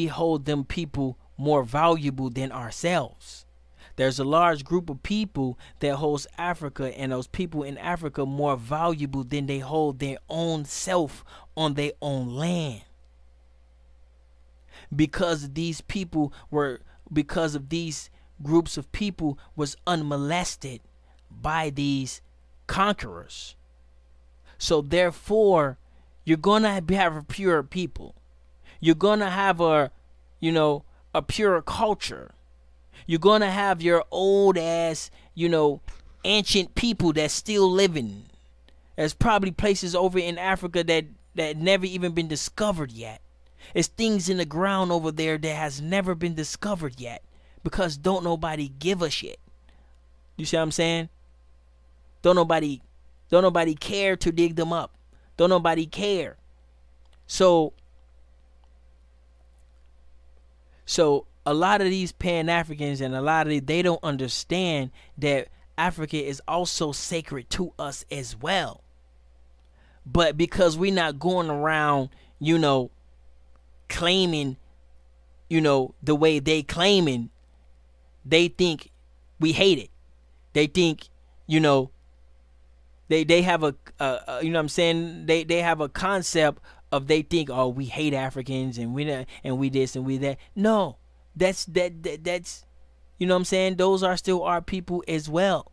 hold them people more valuable than ourselves. There's a large group of people that holds Africa, and those people in Africa more valuable than they hold their own self on their own land. Because these groups of people was unmolested by these conquerors. So therefore, you're gonna have a pure people. You're gonna have a pure culture. You're gonna have your old ass, ancient people that's still living. There's probably places over in Africa that never even been discovered yet. It's things in the ground over there that has never been discovered yet, because don't nobody give a shit. You see what I'm saying? Don't nobody care to dig them up. Don't nobody care. So a lot of these Pan-Africans and they don't understand that Africa is also sacred to us as well. But because we're not going around, claiming, the way they claiming, they think we hate it. They think, they have a you know what I'm saying? They have a concept of, they think, oh, we hate Africans and we this and we that. No. That's you know what I'm saying? Those are still our people as well.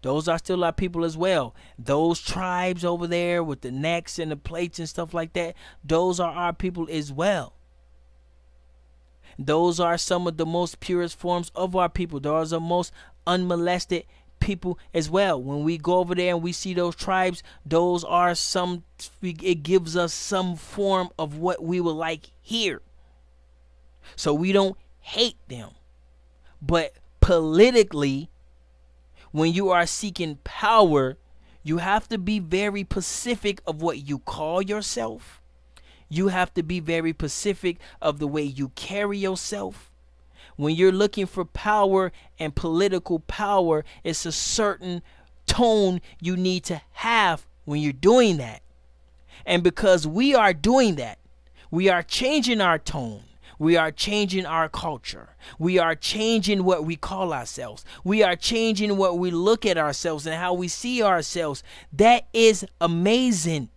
Those are still our people as well. Those tribes over there with the necks and the plates and stuff like that, those are our people as well. Those are some of the most purest forms of our people. Those are the most unmolested people as well. When we go over there and we see those tribes, those are it gives us some form of what we would like here. So we don't hate them. But politically, when you are seeking power, you have to be very specific of what you call yourself. You have to be very specific of the way you carry yourself. When you're looking for power and political power, it's a certain tone you need to have when you're doing that. And because we are doing that, we are changing our tone. We are changing our culture. We are changing what we call ourselves. We are changing what we look at ourselves and how we see ourselves. That is amazing.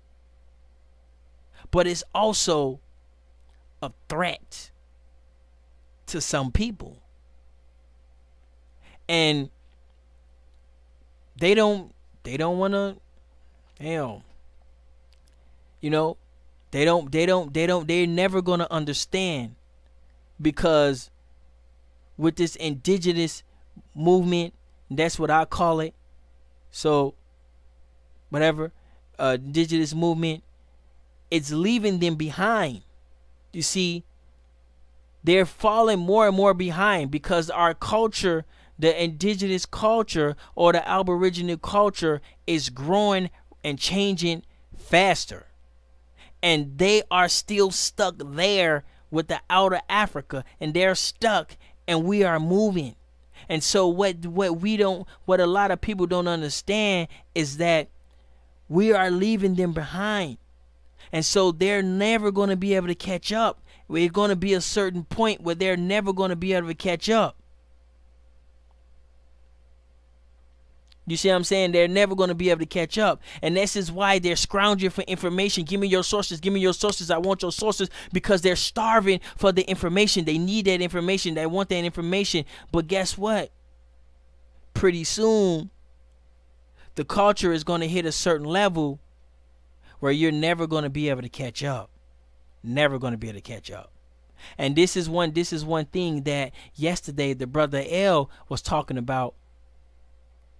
But it's also a threat to some people. And they don't want to, they're never going to understand. Because with this indigenous movement, that's what I call it. So, whatever, indigenous movement, it's leaving them behind. You see, they're falling more and more behind because our culture, the indigenous culture or the Aboriginal culture, is growing and changing faster. And they are still stuck there with the outer Africa, and they're stuck, and we are moving. And so what a lot of people don't understand is that we are leaving them behind. And so they're never going to be able to catch up. We're going to be a certain point where they're never going to be able to catch up. You see what I'm saying? They're never going to be able to catch up. And this is why they're scrounging for information. Give me your sources. Give me your sources. I want your sources, because they're starving for the information. They need that information. They want that information. But guess what? Pretty soon, the culture is going to hit a certain level where you're never going to be able to catch up. Never going to be able to catch up. And this is one thing that yesterday the brother L was talking about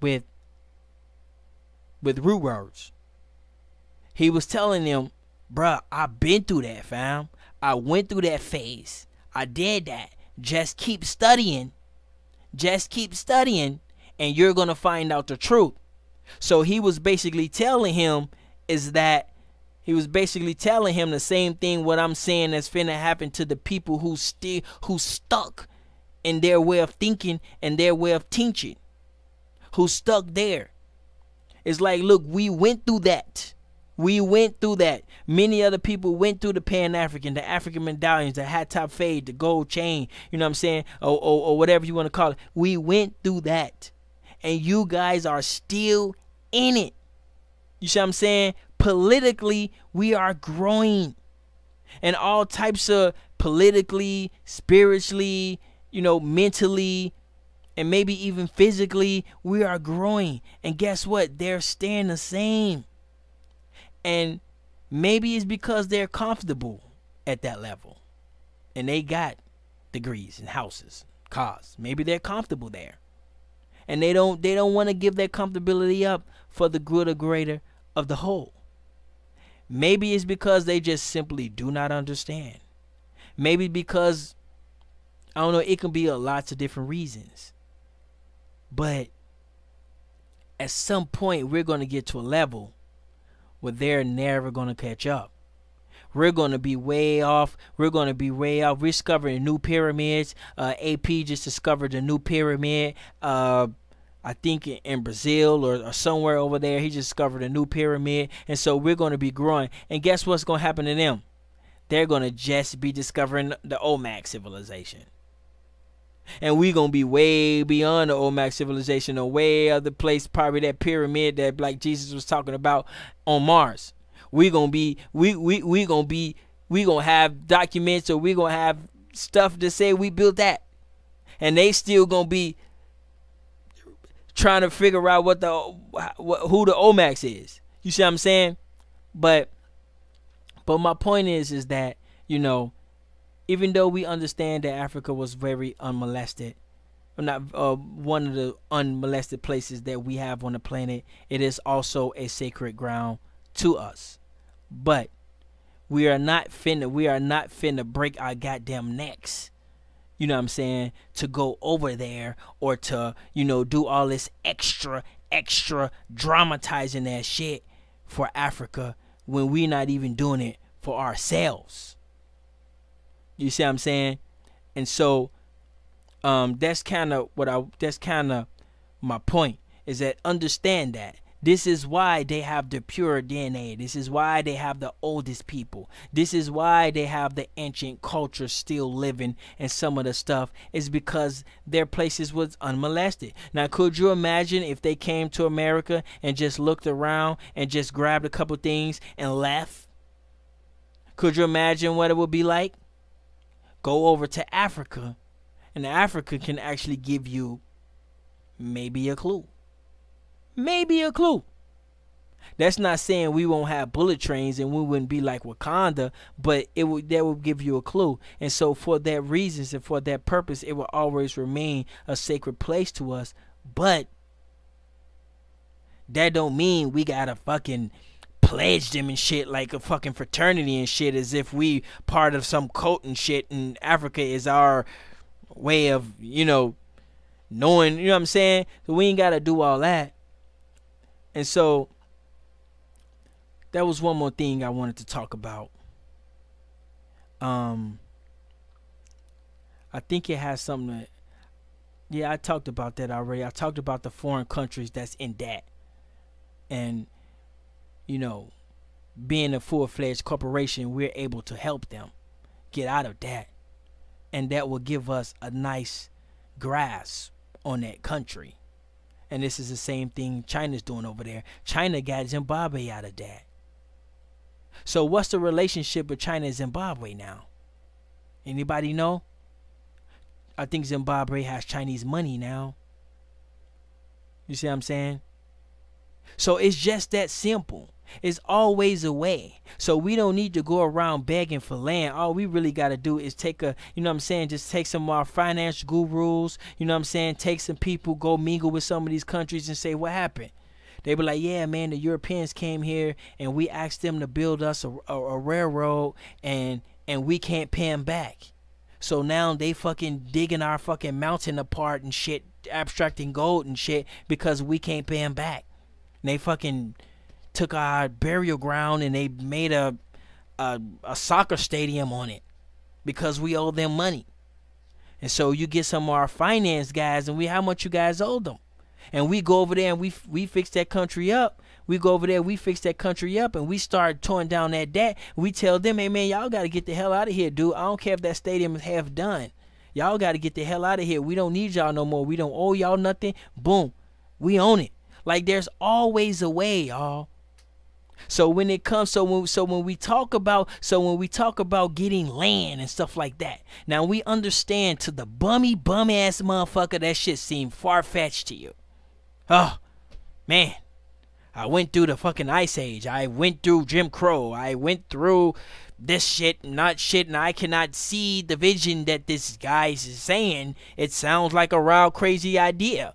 with root words. He was telling them, bruh, I've been through that, fam. I went through that phase. I did that. Just keep studying. Just keep studying, and you're going to find out the truth. So he was basically telling him the same thing what I'm saying that's finna happen to the people who stuck in their way of thinking and their way of teaching. Who stuck there. It's like, look, we went through that. We went through that. Many other people went through the Pan-African, the African medallions, the hat top fade, the gold chain, you know what I'm saying? Or whatever you want to call it. We went through that. And you guys are still in it. You see what I'm saying? Politically, we are growing. And all types of politically, spiritually, you know, mentally, and maybe even physically, we are growing. And guess what? They're staying the same. And maybe it's because they're comfortable at that level. And they got degrees and houses, cars. Maybe they're comfortable there. And they don't want to give their comfortability up for the good or greater of the whole. Maybe it's because they just simply do not understand. Maybe because, I don't know, it can be lots of different reasons. But at some point, we're going to get to a level where they're never going to catch up. We're going to be way off. We're discovering new pyramids. AP just discovered a new pyramid. I think in Brazil or somewhere over there, he just discovered a new pyramid. And so we're going to be growing. And guess what's going to happen to them? They're going to just be discovering the Olmec civilization. And we're going to be way beyond the Olmec civilization, or way other place, probably that pyramid that like Jesus was talking about on Mars. We're going to have documents, or we're going to have stuff to say we built that. And they still going to be trying to figure out who the Olmecs is. You see what I'm saying? But my point is that, you know, even though we understand that Africa was very unmolested, not one of the unmolested places that we have on the planet, it is also a sacred ground to us. But we are not finna break our goddamn necks, you know what I'm saying, to go over there, or to, you know, do all this extra dramatizing that shit for Africa when we're not even doing it for ourselves. You see what I'm saying? And so that's kind of my point, is that understand that this is why they have the pure DNA. This is why they have the oldest people. This is why they have the ancient culture still living, and some of the stuff is because their places was unmolested. Now, could you imagine if they came to America and just looked around and just grabbed a couple things and left? Could you imagine what it would be like? Go over to Africa, and Africa can actually give you maybe a clue. Maybe a clue. That's not saying we won't have bullet trains and we wouldn't be like Wakanda, but that would give you a clue. And so for that reasons and for that purpose, it will always remain a sacred place to us. But that don't mean we gotta fucking pledge them and shit like a fucking fraternity and shit, as if we part of some cult and shit, and Africa is our way of, you know, knowing, you know what I'm saying? So we ain't gotta do all that. And so that was one more thing I wanted to talk about. I think it has something that, yeah, I talked about that already. I talked about the foreign countries that's in debt, and, you know, being a full-fledged corporation, we're able to help them get out of that, and that will give us a nice grasp on that country. And this is the same thing China's doing over there. China got Zimbabwe out of that. So what's the relationship with China and Zimbabwe now? Anybody know? I think Zimbabwe has Chinese money now. You see what I'm saying? So it's just that simple. It's always a way. So we don't need to go around begging for land. All we really got to do is take a, you know what I'm saying, just take some of our finance gurus, you know what I'm saying, take some people, go mingle with some of these countries and say, what happened? They be like, yeah, man, the Europeans came here and we asked them to build us a railroad, and we can't pay them back. So now they fucking digging our fucking mountain apart and shit, abstracting gold and shit, because we can't pay them back. And they fucking took our burial ground and they made a soccer stadium on it because we owe them money. And so you get some of our finance guys, and how much you guys owe them, and we go over there and we fix that country up. We go over there, we fix that country up, and we start torn down that. We tell them, hey man, y'all got to get the hell out of here, dude. I don't care if that stadium is half done. Y'all got to get the hell out of here. We don't need y'all no more. We don't owe y'all nothing. Boom. We own it. Like, there's always a way, y'all. So when it comes, when we talk about getting land and stuff like that, now we understand, to the bum ass motherfucker, that shit seemed far-fetched to you. Oh man, I went through the fucking Ice Age. I went through Jim Crow. I went through this shit, not shit, and I cannot see the vision that this guy is saying. It sounds like a wild, crazy idea.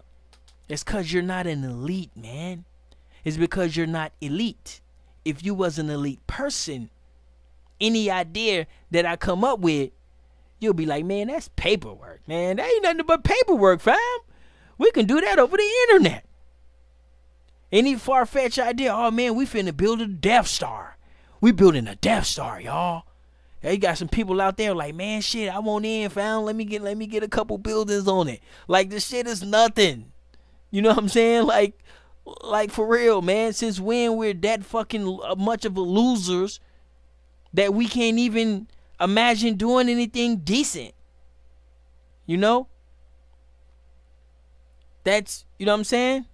It's because you're not an elite, man. It's because you're not elite. If you was an elite person, any idea that I come up with, you'll be like, man, that's paperwork, man. That ain't nothing but paperwork, fam. We can do that over the internet. Any far-fetched idea, oh man, we finna build a Death Star. We building a Death Star, y'all. You got some people out there like, man, shit, I want in, fam. Let me get a couple buildings on it. Like, this shit is nothing. You know what I'm saying? Like for real, man. Since when we're that fucking much of a losers that we can't even imagine doing anything decent? You know? That's, you know what I'm saying?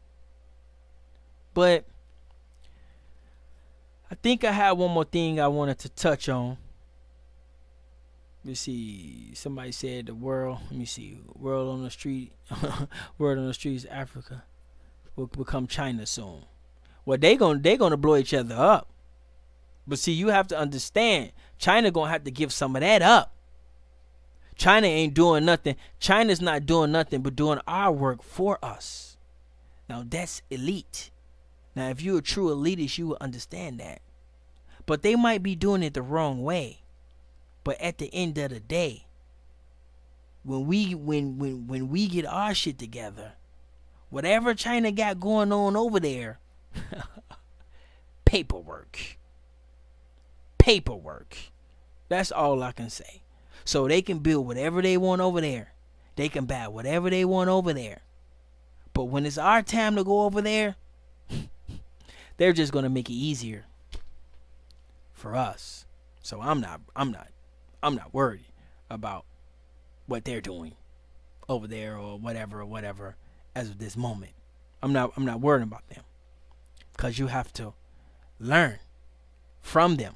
But I think I had one more thing I wanted to touch on. Let me see. Somebody said the world. Let me see. World on the street. World on the streets. Africa will become China soon. Well, they gonna blow each other up. But see, you have to understand, China gonna have to give some of that up. China ain't doing nothing. China's not doing nothing but doing our work for us. Now that's elite. Now, if you're a true elitist, you will understand that. But they might be doing it the wrong way. But at the end of the day, when we get our shit together, whatever China got going on over there, paperwork. That's all I can say. So they can build whatever they want over there. They can buy whatever they want over there. But when it's our time to go over there, they're just gonna make it easier for us. So I'm not worried about what they're doing over there or whatever as of this moment. I'm not worried about them, because you have to learn from them,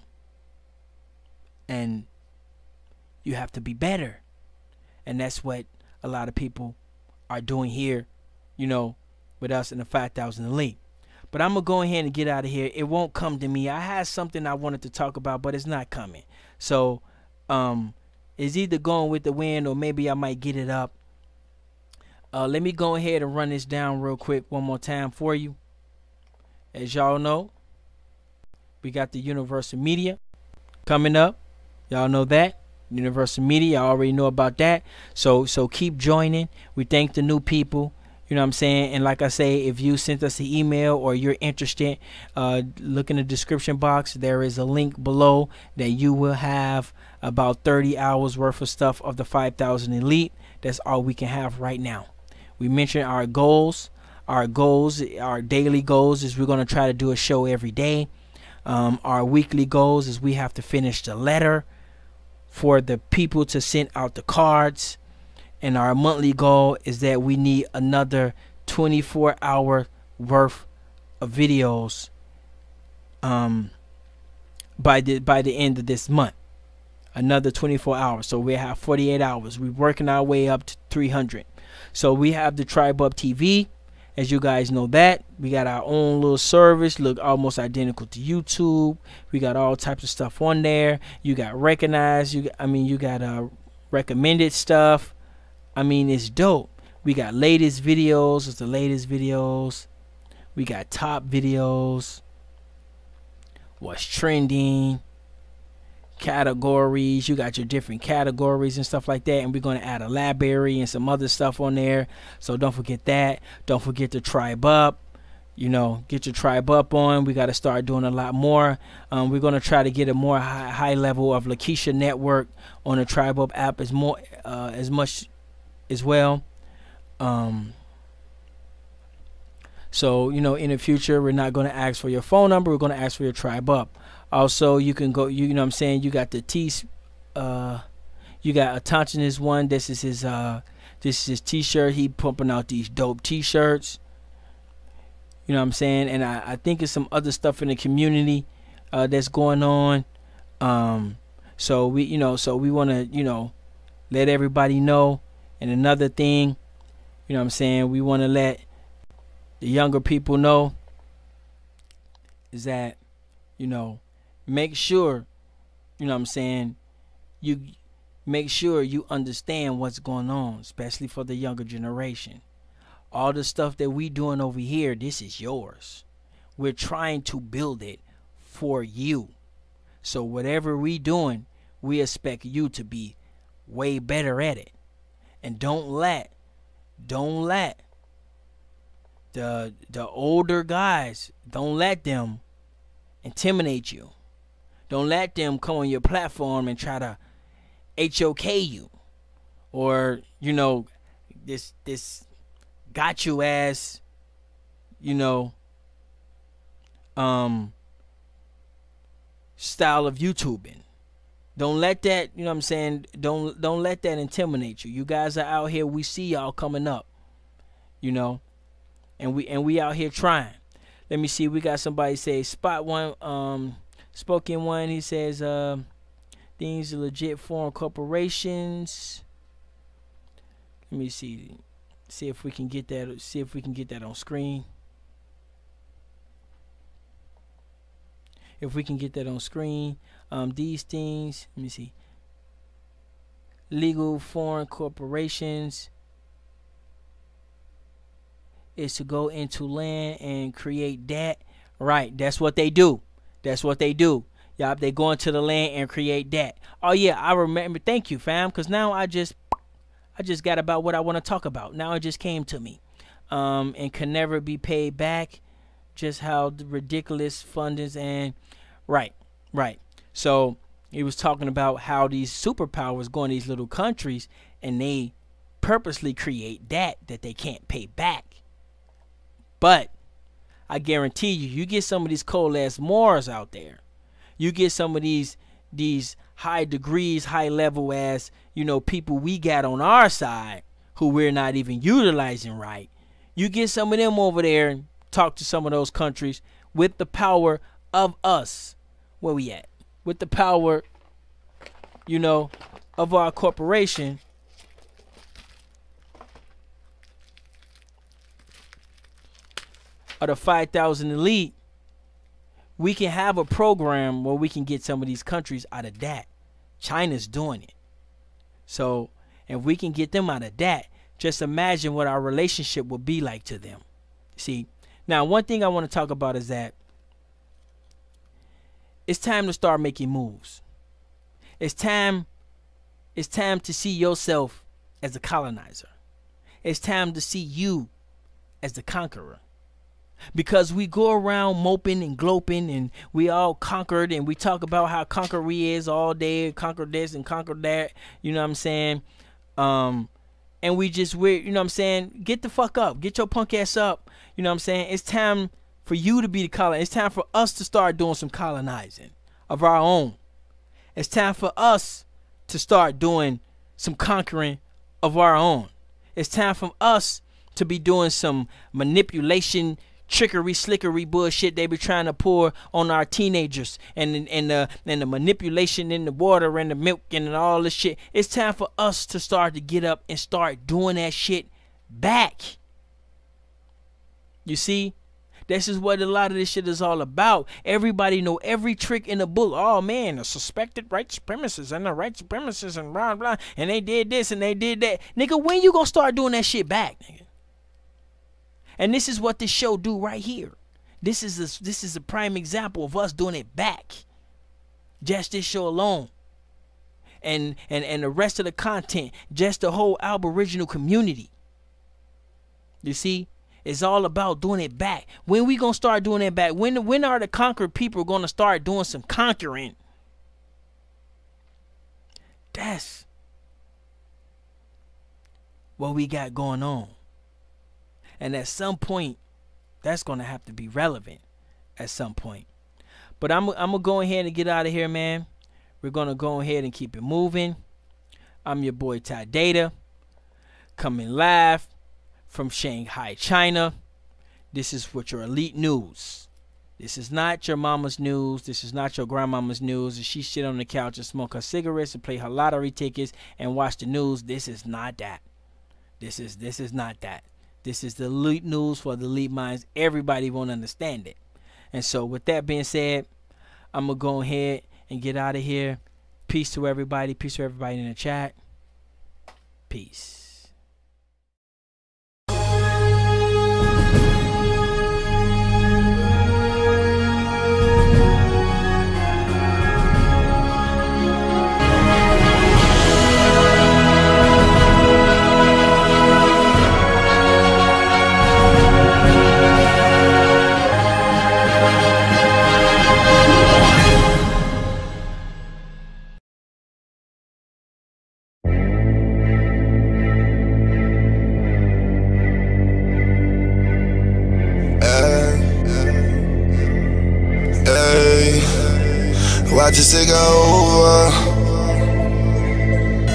and you have to be better, and that's what a lot of people are doing here, you know, with us in the 5,000 Elite. But I'm going to go ahead and get out of here. It won't come to me. I had something I wanted to talk about, but it's not coming. So it's either going with the wind or maybe I might get it up. Let me go ahead and run this down real quick one more time for you. As y'all know, we got the Universal Media coming up. Y'all know that. Universal Media, I already know about that. So keep joining. We thank the new people. You know what I'm saying? And like I say, if you sent us an email or you're interested, look in the description box. There is a link below that you will have about 30 hours worth of stuff of the 5,000 Elite. That's all we can have right now. We mentioned our goals. Our daily goals is we're going to try to do a show every day. Our weekly goals is we have to finish the letter for the people to send out the cards. And our monthly goal is that we need another 24-hour worth of videos by the end of this month. Another 24 hours. So we have 48 hours. We're working our way up to 300. So we have the Tribe Up TV. As you guys know that. We got our own little service. Look almost identical to YouTube. We got all types of stuff on there. You got recognized. You got recommended stuff. I mean, it's dope. We got latest videos. It's the latest videos. We got top videos. What's trending. Categories. You got your different categories and stuff like that. And we're going to add a library and some other stuff on there. So don't forget that. Don't forget to Tribe Up. You know, get your Tribe Up on. We got to start doing a lot more. We're going to try to get a more high level of Lakeisha Network on the Tribe Up app as much as well. So, you know, in the future, we're not going to ask for your phone number. We're going to ask for your tribe up. Also, you can go, you know what I'm saying? You got the you got Atanchina's one. This is his t-shirt. He pumping out these dope t-shirts. You know what I'm saying? And I think there's some other stuff in the community that's going on. So we want to, you know, let everybody know. And another thing, you know what I'm saying, we want to let the younger people know is that, you know, make sure, you know what I'm saying, you make sure you understand what's going on, especially for the younger generation. All the stuff that we doing over here, this is yours. We're trying to build it for you. So whatever we doing, we expect you to be way better at it. And don't let the older guys, don't let them intimidate you. Don't let them come on your platform and try to HOK you, or, you know, this got you ass, you know, style of YouTubing. Don't let that, you know what I'm saying, don't let that intimidate you. You guys are out here, we see y'all coming up, you know, and we out here trying. Let me see, we got somebody say spot one, spoken one. He says these are legit foreign corporations. Let me see if we can get that on screen. If we can get that on screen, these things, let me see. Legal foreign corporations is to go into land and create that. Right, that's what they do. That's what they do. Y'all, they go into the land and create that. Oh yeah, I remember. Thank you, fam, because now I just got about what I want to talk about. Now it just came to me. And can never be paid back. Just how the ridiculous fundings and right. So he was talking about how these superpowers go in these little countries and they purposely create that they can't pay back. But I guarantee you get some of these cold ass Moors out there. You get some of these high degrees, high level ass, you know, people we got on our side who we're not even utilizing right. You get some of them over there and talk to some of those countries with the power of us. Where we at? With the power, you know, of our corporation. Of the 5,000 elite, we can have a program where we can get some of these countries out of that. China's doing it. So if we can get them out of that, just imagine what our relationship will be like to them. See, now one thing I want to talk about is that it's time to start making moves. It's time to see yourself as a colonizer. It's time to see you as the conqueror. Because we go around moping and gloping and we all conquered and we talk about how conquer we is all day, conquer this and conquer that, you know what I'm saying? And we're, you know what I'm saying, get the fuck up, get your punk ass up, you know what I'm saying? It's time for you to be the colonizer. It's time for us to start doing some colonizing of our own. It's time for us to start doing some conquering of our own. It's time for us to be doing some manipulation, trickery, slickery bullshit they be trying to pour on our teenagers, and the manipulation in the water and the milk and all this shit. It's time for us to start to get up and start doing that shit back. You see, this is what a lot of this shit is all about. Everybody know every trick in the book. Oh man, the suspected white supremacists and the white supremacists and blah blah, and they did this and they did that. Nigga, when you gonna start doing that shit back, nigga? And this is what this show do right here. This is a prime example of us doing it back. Just this show alone. And the rest of the content, just the whole Aboriginal community. You see? It's all about doing it back. When we gonna start doing it back? When are the conquered people gonna start doing some conquering? That's what we got going on. And at some point, That's going to have to be relevant at some point. But I'm going to go ahead and get out of here, man. We're going to go ahead and keep it moving. I'm your boy Ty Data, coming live from Shanghai, China. This is what your elite news. This is not your mama's news. This is not your grandmama's news. If she sit on the couch and smoke her cigarettes and play her lottery tickets and watch the news, this is not that. This is not that. This is the elite news for the elite minds. Everybody won't understand it. And so with that being said, I'm going to go ahead and get out of here. Peace to everybody. Peace to everybody in the chat. Peace. Watch it take over.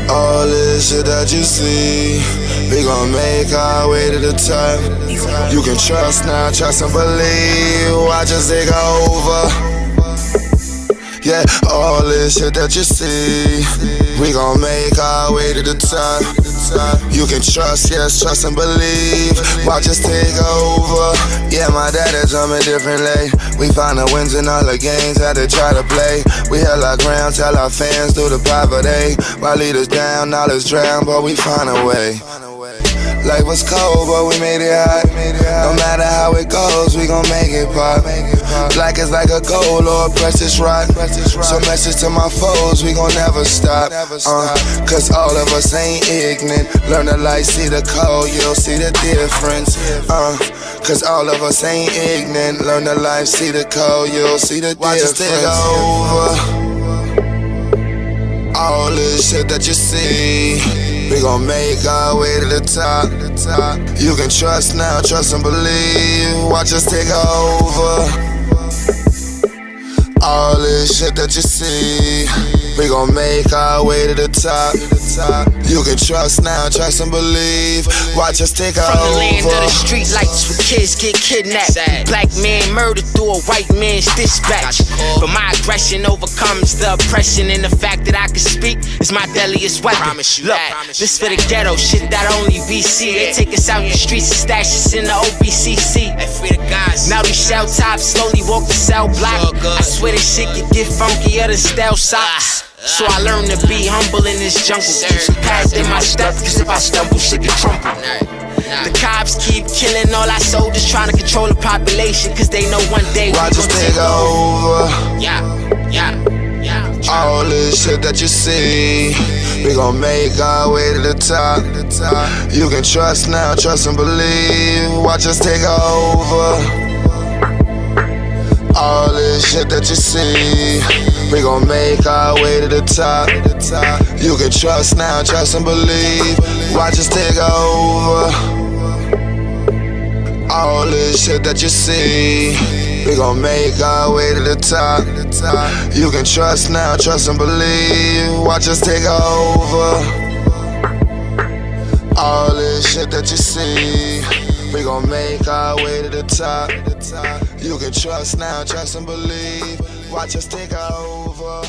All this shit that you see, we gon' make our way to the top. You can trust now, trust and believe. Watch us take over. Yeah, all this shit that you see, we gon' make our way to the top. You can trust, yes, trust and believe. Watch us take over. Yeah, my dad is drumming different lane. We find the wins in all the games that they try to play. We held our ground, tell our fans through the private A. While leaders down, knowledge drown, but we find a way. Life was cold, but we made it hot. No matter how it goes, we gon' make it pop. Black is like a gold or a precious rock. So message to my foes, we gon' never stop. Cause all of us ain't ignorant. Learn the light, see the code, you'll see the difference. Cause all of us ain't ignorant. Learn the life, see the code, you'll see the difference. Watch us take over. All this shit that you see, we gon' make our way to the top. You can trust now, trust and believe. Watch us take over. All this shit that you see, we gon' make our way to the top. You can trust now, trust and believe. Watch us take over. From the land of the street lights where kids get kidnapped. Black man murdered through a white man's dispatch. But my aggression overcomes the oppression, and the fact that I can speak is my deadliest weapon. Look, this for the ghetto, shit that only we see. They take us out the streets and stash us in the OBCC. Now these shell tops slowly walk the cell block. I swear this shit can get funkier than stale socks. So I learned to be humble in this jungle. Keep some pads in my steps, cause if I stumble, shit can crumble. The cops keep killing all our soldiers, trying to control the population, cause they know one day we Watch us take over. Yeah. All this shit that you see, we gon' make our way to the top. You can trust now, trust and believe. Watch us take over. All this shit that you see, we gon' make our way to the top. You can trust now, trust and believe. Watch us take over. All this shit that you see, we gon' make our way to the top. You can trust now, trust and believe. Watch us take over. All this shit that you see, we gon' make our way to the top. You can trust now, trust and believe. Watch us take over.